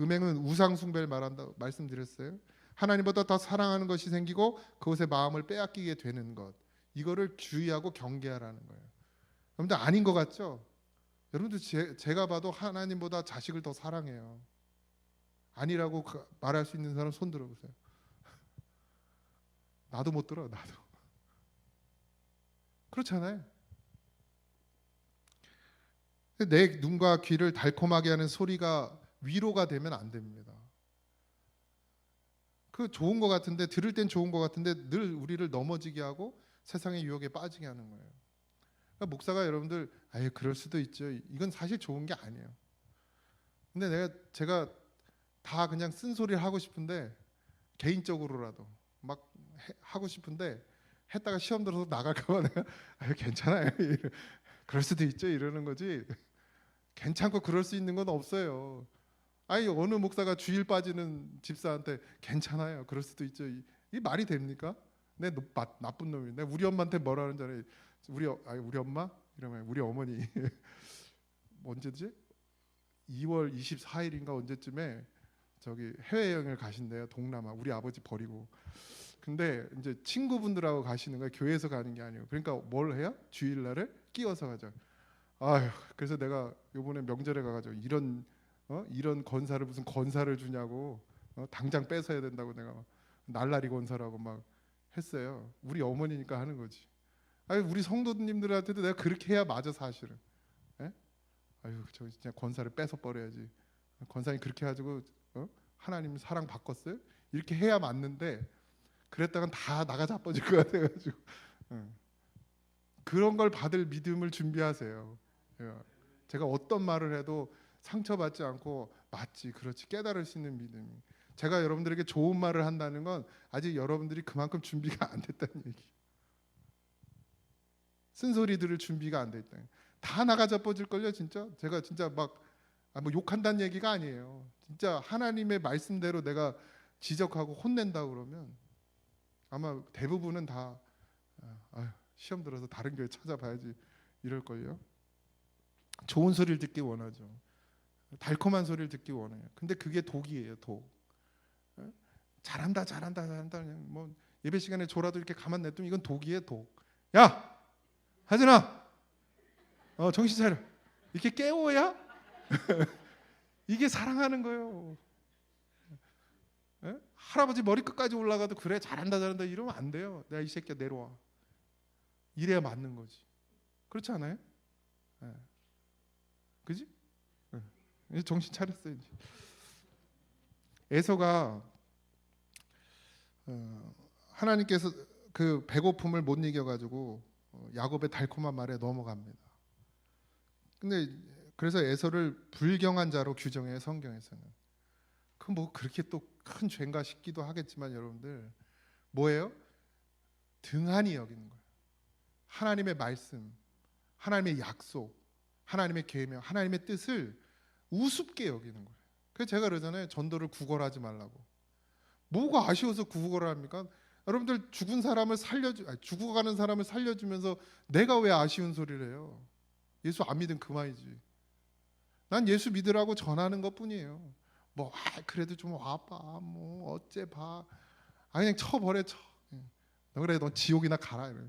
음행은 우상 숭배를 말한다 말씀드렸어요. 하나님보다 더 사랑하는 것이 생기고 그것의 마음을 빼앗기게 되는 것. 이거를 주의하고 경계하라는 거예요. 여러분들 아닌 것 같죠? 여러분들 제가 봐도 하나님보다 자식을 더 사랑해요. 아니라고 말할 수 있는 사람 손 들어보세요. 나도 못 들어. 나도. 그렇잖아요. 내 눈과 귀를 달콤하게 하는 소리가 위로가 되면 안 됩니다. 그 좋은 것 같은데, 들을 땐 좋은 것 같은데 늘 우리를 넘어지게 하고 세상의 유혹에 빠지게 하는 거예요. 그러니까 목사가 여러분들 아예 그럴 수도 있죠. 이건 사실 좋은 게 아니에요. 근데 제가 다 그냥 쓴소리를 하고 싶은데, 개인적으로라도 막 하고 싶은데 했다가 시험 들어서 나갈까봐 내가 아유 괜찮아요. 그럴 수도 있죠 이러는 거지. 괜찮고 그럴 수 있는 건 없어요. 아니 어느 목사가 주일 빠지는 집사한테 괜찮아요 그럴 수도 있죠, 이 말이 됩니까? 내 나쁜 놈이. 내가 우리 엄마한테 뭐라 하는 줄 알아요? 우리 엄마 이러면 우리 어머니 언제지? 2월 24일인가 언제쯤에 저기 해외여행을 가신대요. 동남아. 우리 아버지 버리고. 근데 이제 친구분들하고 가시는 거예요. 교회에서 가는 게 아니고. 그러니까 뭘 해요? 주일날에 끼워서 가죠. 아휴, 그래서 내가 요번에 명절에 가가지고 이런 건사를 무슨 건사를 주냐고, 당장 뺏어야 된다고 내가 막 날라리 건사라고 막 했어요. 우리 어머니니까 하는 거지. 아니 우리 성도님들한테도 내가 그렇게 해야 맞아 사실은. 예? 아유 저 진짜 건사를 뺏어 버려야지. 건사님 그렇게 해가지고 하나님 사랑 바꿨어요? 이렇게 해야 맞는데 그랬다간 다 나가 자빠질 것 같아가지고 그런 걸 받을 믿음을 준비하세요. 예. 제가 어떤 말을 해도 상처받지 않고 맞지 그렇지 깨달을 수 있는 믿음이. 제가 여러분들에게 좋은 말을 한다는 건 아직 여러분들이 그만큼 준비가 안 됐다는 얘기. 쓴소리 들을 준비가 안 됐다. 다 나가 자빠질걸요 진짜. 제가 진짜 뭐 욕한다는 얘기가 아니에요. 진짜 하나님의 말씀대로 내가 지적하고 혼낸다 그러면 아마 대부분은 다 시험 들어서 다른 교회 찾아봐야지 이럴걸요. 좋은 소리를 듣기 원하죠. 달콤한 소리를 듣기 원해요. 근데 그게 독이에요, 독. 잘한다 그냥 뭐 예배 시간에 졸아도 이렇게 가만 냅두면 이건 독이에요, 독. 야, 하진아, 정신 차려. 이렇게 깨워야 이게 사랑하는 거예요. 할아버지 머리끝까지 올라가도 그래 잘한다 이러면 안 돼요. 내가 이 새끼야 내려와. 이래야 맞는 거지. 그렇지 않아요? 그지? 이제 정신 차렸어요. 이제. 에서가 하나님께서 그 배고픔을 못 이겨가지고 야곱의 달콤한 말에 넘어갑니다. 근데 그래서 에서를 불경한 자로 규정해요 성경에서는. 그 뭐 그렇게 또 큰 죄인가 싶기도 하겠지만 여러분들 뭐예요? 등한히 여기는 거예요. 하나님의 말씀, 하나님의 약속, 하나님의 계명, 하나님의 뜻을 우습게 여기는 거예요. 그래서 제가 그러잖아요. 전도를 구걸하지 말라고. 뭐가 아쉬워서 구걸을 합니까? 여러분들 죽어가는 사람을 살려주면서 내가 왜 아쉬운 소리를 해요? 예수 안 믿으면 그만이지. 난 예수 믿으라고 전하는 것뿐이에요. 뭐 그래도 좀 와봐. 뭐 어째 봐. 그냥 쳐버려 쳐. 너 그래 넌 지옥이나 가라. 이래.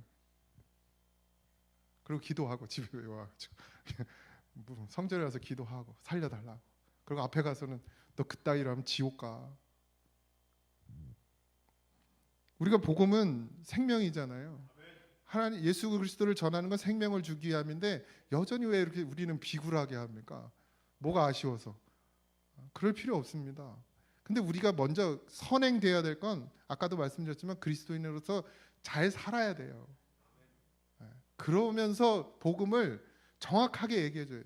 그리고 기도하고 집에 와가지고 성전에 가서 기도하고 살려달라고. 그리고 앞에 가서는 너 그따위로 하면 지옥 가. 우리가 복음은 생명이잖아요. 하나님 예수 그리스도를 전하는 건 생명을 주기 위함인데 여전히 왜 이렇게 우리는 비굴하게 합니까? 뭐가 아쉬워서? 그럴 필요 없습니다. 근데 우리가 먼저 선행돼야 될 건 아까도 말씀드렸지만 그리스도인으로서 잘 살아야 돼요. 그러면서 복음을 정확하게 얘기해줘요.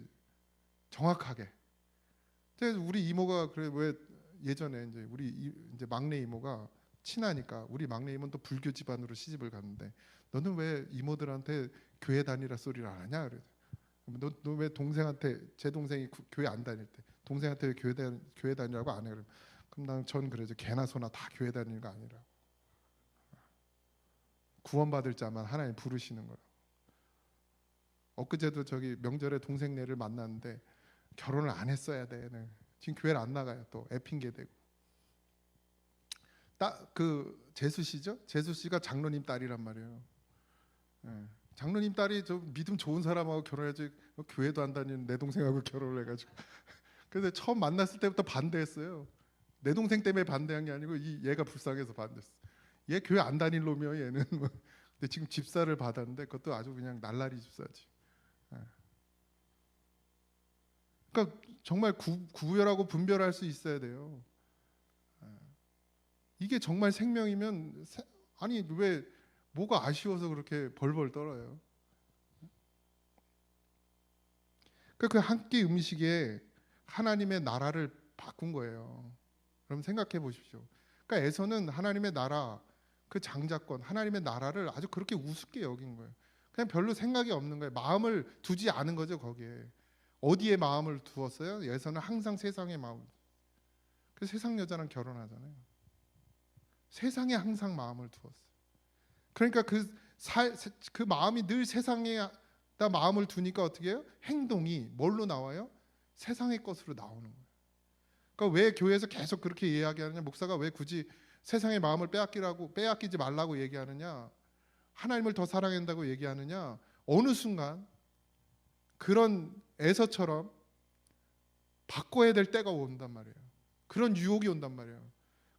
정확하게. 우리 이모가 그래 왜 예전에 이제 우리 이제 막내 이모가 친하니까 우리 막내 이모는 또 불교 집안으로 시집을 갔는데 너는 왜 이모들한테 교회 다니라 소리를 안 하냐 그래. 너 왜 동생한테 제 동생이 교회 안 다닐 때 동생한테 왜 교회 다니라고 안 해 그럼 전 그러죠. 개나 소나 다 교회 다니는 거 아니라 구원받을 자만 하나님 부르시는 거라. 엊그제도 저기 명절에 동생네를 만났는데 결혼을 안 했어야 돼. 지금 교회를 안 나가요. 또 애 핑계 대고. 그 재수 씨죠? 재수 씨가 장로님 딸이란 말이에요. 장로님 딸이 좀 믿음 좋은 사람하고 결혼해야지 교회도 안 다니는 내 동생하고 결혼을 해가지고 그래서 처음 만났을 때부터 반대했어요. 내 동생 때문에 반대한 게 아니고 얘가 불쌍해서 반대했어. 얘 교회 안 다닐 놈이야 얘는. 근데 지금 집사를 받았는데 그것도 아주 그냥 날라리 집사지. 예. 그러니까 정말 구별하고 분별할 수 있어야 돼요. 예. 이게 정말 생명이면 아니 왜 뭐가 아쉬워서 그렇게 벌벌 떨어요. 그러니까 그 한 끼 음식에 하나님의 나라를 바꾼 거예요. 그럼 생각해 보십시오. 그러니까 에서는 하나님의 나라, 그 장자권, 하나님의 나라를 아주 그렇게 우습게 여긴 거예요. 그냥 별로 생각이 없는 거예요. 마음을 두지 않은 거죠 거기에. 어디에 마음을 두었어요? 에서는 항상 세상에 마음. 그 세상 여자랑 결혼하잖아요. 세상에 항상 마음을 두었어요. 그러니까 그 마음이 늘 세상에다 마음을 두니까 어떻게 해요? 행동이 뭘로 나와요? 세상의 것으로 나오는 거예요. 그러니까 왜 교회에서 계속 그렇게 이야기하느냐? 목사가 왜 굳이 세상의 마음을 빼앗기지 말라고 얘기하느냐? 하나님을 더 사랑한다고 얘기하느냐? 어느 순간 그런 에서처럼 바꿔야 될 때가 온단 말이에요. 그런 유혹이 온단 말이에요.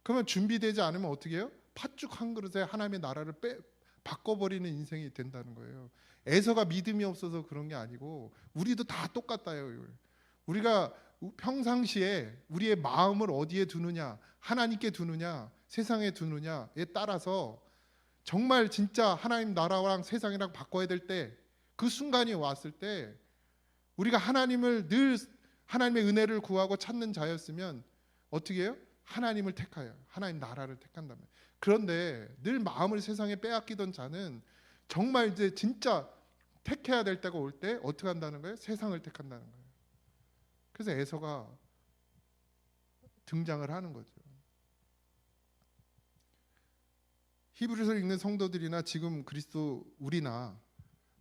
그러면 준비되지 않으면 어떻게 해요? 팥죽 한 그릇에 하나님의 나라를 바꿔버리는 인생이 된다는 거예요. 에서가 믿음이 없어서 그런 게 아니고 우리도 다 똑같다요. 우리가 평상시에 우리의 마음을 어디에 두느냐, 하나님께 두느냐, 세상에 두느냐에 따라서 정말 진짜 하나님 나라랑 세상이랑 바꿔야 될 때, 그 순간이 왔을 때 우리가 하나님을 늘 하나님의 은혜를 구하고 찾는 자였으면 어떻게 해요? 하나님을 택하여 하나님 나라를 택한다면. 그런데 늘 마음을 세상에 빼앗기던 자는 정말 이제 진짜 택해야 될 때가 올 때 어떻게 한다는 거예요? 세상을 택한다는 거예요. 그래서 에서가 등장을 하는 거죠. 히브리서를 읽는 성도들이나 지금 그리스도 우리나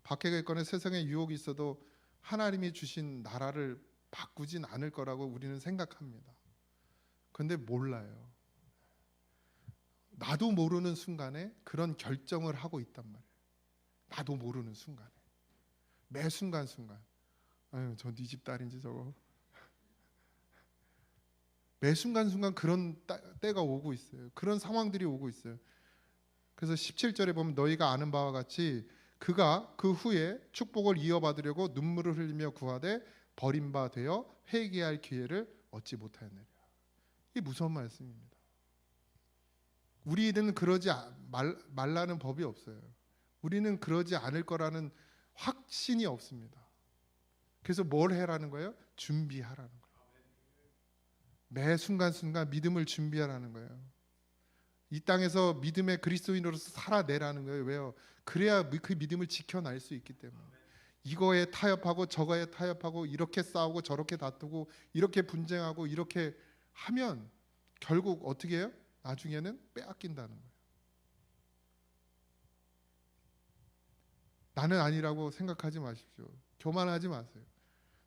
박해겠거나 세상에 유혹이 있어도 하나님이 주신 나라를 바꾸진 않을 거라고 우리는 생각합니다. 그런데 몰라요. 나도 모르는 순간에 그런 결정을 하고 있단 말이에요. 나도 모르는 순간에. 매 순간순간. 아유, 저 네 집 딸인지 저거. 매 순간순간 그런 때가 오고 있어요. 그런 상황들이 오고 있어요. 그래서 17절에 보면 너희가 아는 바와 같이 그가 그 후에 축복을 이어받으려고 눈물을 흘리며 구하되 버린 바 되어 회개할 기회를 얻지 못하였느니라. 이 무서운 말씀입니다. 우리는 그러지 말라는 법이 없어요. 우리는 그러지 않을 거라는 확신이 없습니다. 그래서 뭘 해라는 거예요? 준비하라는 거예요. 매 순간순간 믿음을 준비하라는 거예요. 이 땅에서 믿음의 그리스도인으로서 살아내라는 거예요. 왜요? 그래야 그 믿음을 지켜낼 수 있기 때문에. 이거에 타협하고 저거에 타협하고 이렇게 싸우고 저렇게 다투고 이렇게 분쟁하고 이렇게 하면 결국 어떻게 해요? 나중에는 빼앗긴다는 거예요. 나는 아니라고 생각하지 마십시오. 교만하지 마세요.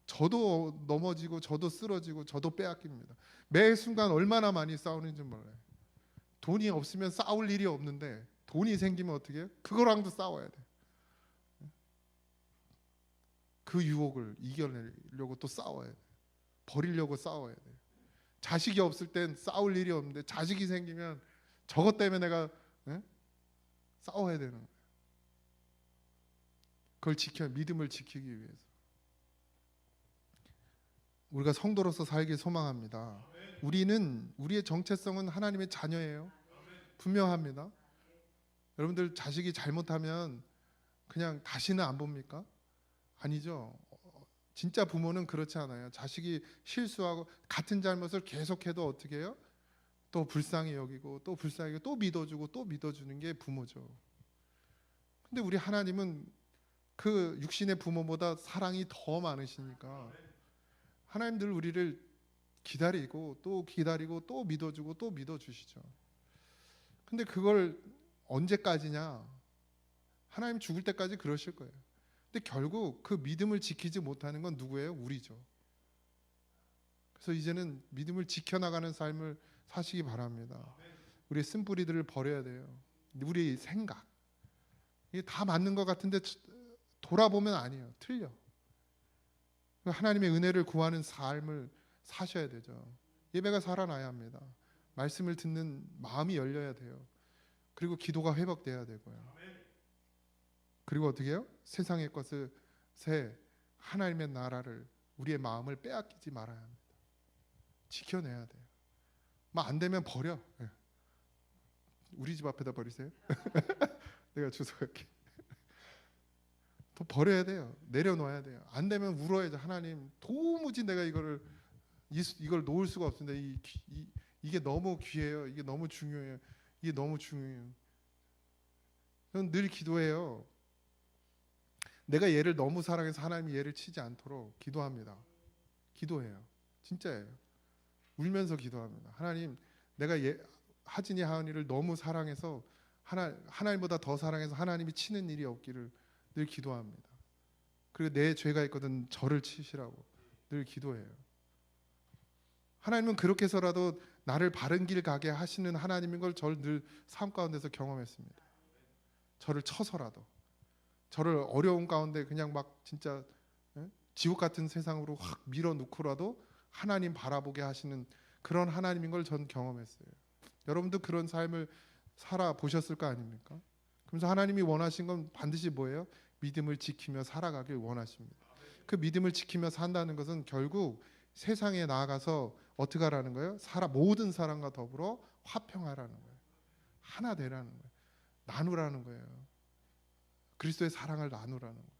저도 넘어지고 저도 쓰러지고 저도 빼앗깁니다. 매 순간 얼마나 많이 싸우는지 몰라요. 돈이 없으면 싸울 일이 없는데 돈이 생기면 어떻게 해요? 그거랑도 싸워야 돼. 그 유혹을 이겨내려고 또 싸워야 돼. 버리려고 싸워야 돼. 자식이 없을 땐 싸울 일이 없는데 자식이 생기면 저것 때문에 내가 싸워야 되는 거예요. 그걸 믿음을 지키기 위해서. 우리가 성도로서 살길 소망합니다. 우리의 정체성은 하나님의 자녀예요. 분명합니다. 여러분들 자식이 잘못하면 그냥 다시는 안 봅니까? 아니죠. 진짜 부모는 그렇지 않아요. 자식이 실수하고 같은 잘못을 계속해도 어떻게 해요? 또 불쌍히 여기고 또 불쌍히 여기고 또 믿어주고 또 믿어주는 게 부모죠. 근데 우리 하나님은 그 육신의 부모보다 사랑이 더 많으시니까 하나님 늘 우리를 기다리고 또 기다리고 또 믿어주고 또 믿어주시죠. 근데 그걸 언제까지냐? 하나님 죽을 때까지 그러실 거예요. 근데 결국 그 믿음을 지키지 못하는 건 누구예요? 우리죠. 그래서 이제는 믿음을 지켜나가는 삶을 사시기 바랍니다. 우리의 쓴뿌리들을 버려야 돼요. 우리 생각 이게 다 맞는 것 같은데 돌아보면 아니에요. 틀려. 하나님의 은혜를 구하는 삶을 사셔야 되죠. 예배가 살아나야 합니다. 말씀을 듣는 마음이 열려야 돼요. 그리고 기도가 회복돼야 되고요. 그리고 어떻게 해요? 세상의 것을 하나님의 나라를 우리의 마음을 빼앗기지 말아야 합니다. 지켜내야 돼요. 안 되면 버려. 우리 집 앞에다 버리세요. 내가 주워 갈게. 더 버려야 돼요. 내려놓아야 돼요. 안 되면 울어야죠. 하나님, 도무지 내가 이걸 놓을 수가 없는데 이게 너무 귀해요. 이게 너무 중요해요. 이게 너무 중요해요. 저는 늘 기도해요. 내가 얘를 너무 사랑해서 하나님이 얘를 치지 않도록 기도합니다. 기도해요. 진짜예요. 울면서 기도합니다. 하나님, 내가 하진이 하은이를 너무 사랑해서 하나님보다 더 사랑해서 하나님이 치는 일이 없기를 늘 기도합니다. 그리고 내 죄가 있거든 저를 치시라고 늘 기도해요. 하나님은 그렇게 해서라도 나를 바른 길 가게 하시는 하나님인 걸 저를 늘 삶 가운데서 경험했습니다. 저를 쳐서라도, 저를 어려운 가운데 그냥 막 진짜 지옥 같은 세상으로 확 밀어놓고라도 하나님 바라보게 하시는 그런 하나님인 걸 전 경험했어요. 여러분도 그런 삶을 살아보셨을 거 아닙니까? 그래서 하나님이 원하신 건 반드시 뭐예요? 믿음을 지키며 살아가길 원하십니다. 그 믿음을 지키며 산다는 것은 결국 세상에 나아가서 어떻게 하라는 거예요? 모든 사람과 더불어 화평하라는 거예요. 하나 되라는 거예요. 나누라는 거예요. 그리스도의 사랑을 나누라는 거예요.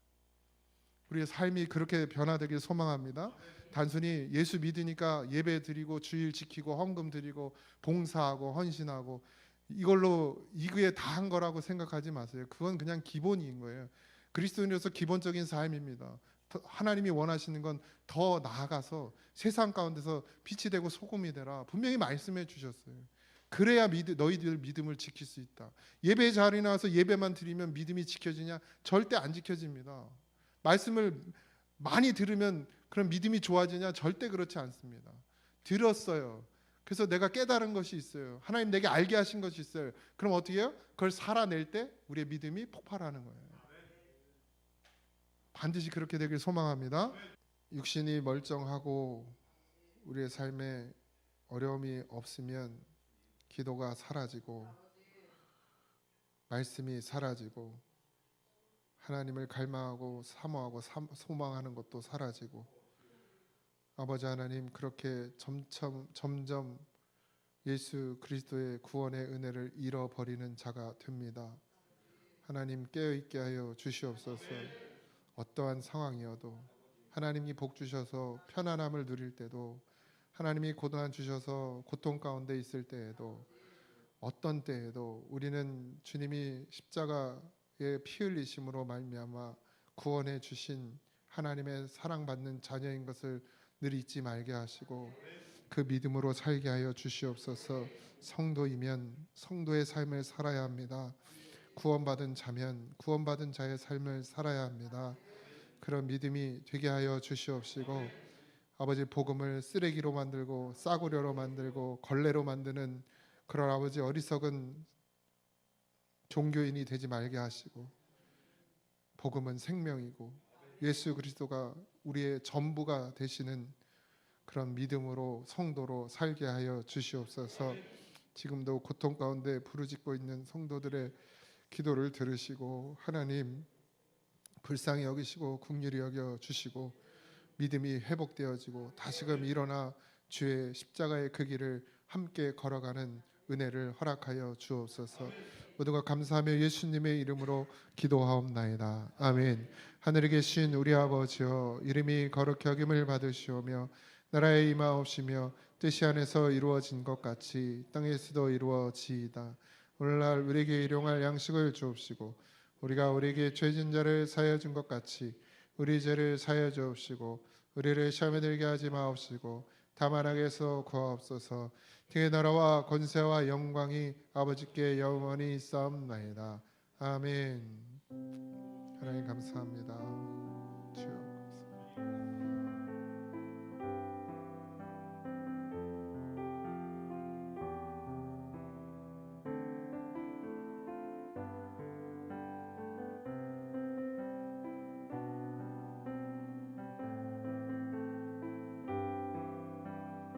우리의 삶이 그렇게 변화되길 소망합니다. 단순히 예수 믿으니까 예배 드리고 주일 지키고 헌금 드리고 봉사하고 헌신하고 이거에 다 한 거라고 생각하지 마세요. 그건 그냥 기본인 거예요. 그리스도인으로서 기본적인 삶입니다. 하나님이 원하시는 건 더 나아가서 세상 가운데서 빛이 되고 소금이 되라. 분명히 말씀해 주셨어요. 그래야 너희들 믿음을 지킬 수 있다. 예배 자리에 나와서 예배만 드리면 믿음이 지켜지냐? 절대 안 지켜집니다. 말씀을 많이 들으면 그런 믿음이 좋아지냐? 절대 그렇지 않습니다. 들었어요. 그래서 내가 깨달은 것이 있어요. 하나님 내게 알게 하신 것이 있어요. 그럼 어떻게 해요? 그걸 살아낼 때 우리의 믿음이 폭발하는 거예요. 반드시 그렇게 되길 소망합니다. 육신이 멀쩡하고 우리의 삶에 어려움이 없으면 기도가 사라지고 말씀이 사라지고 하나님을 갈망하고 사모하고 소망하는 것도 사라지고 아버지 하나님 그렇게 점점 예수 그리스도의 구원의 은혜를 잃어버리는 자가 됩니다. 하나님 깨어있게 하여 주시옵소서. 어떠한 상황이어도 하나님이 복 주셔서 편안함을 누릴 때도 하나님이 고난 주셔서 고통 가운데 있을 때에도 어떤 때에도 우리는 주님이 십자가의 피 흘리심으로 말미암아 구원해 주신 하나님의 사랑받는 자녀인 것을 늘 잊지 말게 하시고 그 믿음으로 살게 하여 주시옵소서. 성도이면 성도의 삶을 살아야 합니다. 구원받은 자면 구원받은 자의 삶을 살아야 합니다. 그런 믿음이 되게 하여 주시옵시고 아버지 복음을 쓰레기로 만들고 싸구려로 만들고 걸레로 만드는 그런 아버지 어리석은 종교인이 되지 말게 하시고 복음은 생명이고 예수 그리스도가 우리의 전부가 되시는 그런 믿음으로 성도로 살게 하여 주시옵소서. 지금도 고통 가운데 부르짖고 있는 성도들의 기도를 들으시고 하나님 불쌍히 여기시고 긍휼히 여겨 주시고 믿음이 회복되어지고 다시금 일어나 주의 십자가의 그 길을 함께 걸어가는 은혜를 허락하여 주옵소서. 모두가 감사하며 예수님의 이름으로 기도하옵나이다. 아멘. 하늘에 계신 우리 아버지여 이름이 거룩히 여김을 받으시오며 나라의 임하옵시며 뜻이 안에서 이루어진 것 같이 땅에서도 이루어지이다. 오늘날 우리에게 일용할 양식을 주옵시고 우리가 우리에게 죄진 자를 사하여 준 것 같이 우리 죄를 사하여 주옵시고 우리를 시험에 들게 하지 마옵시고 다만 악에서 구하옵소서. 그의 나라와 권세와 영광이 아버지께 영원히 있사옵나이다. 아멘. 하나님 감사합니다. 주여.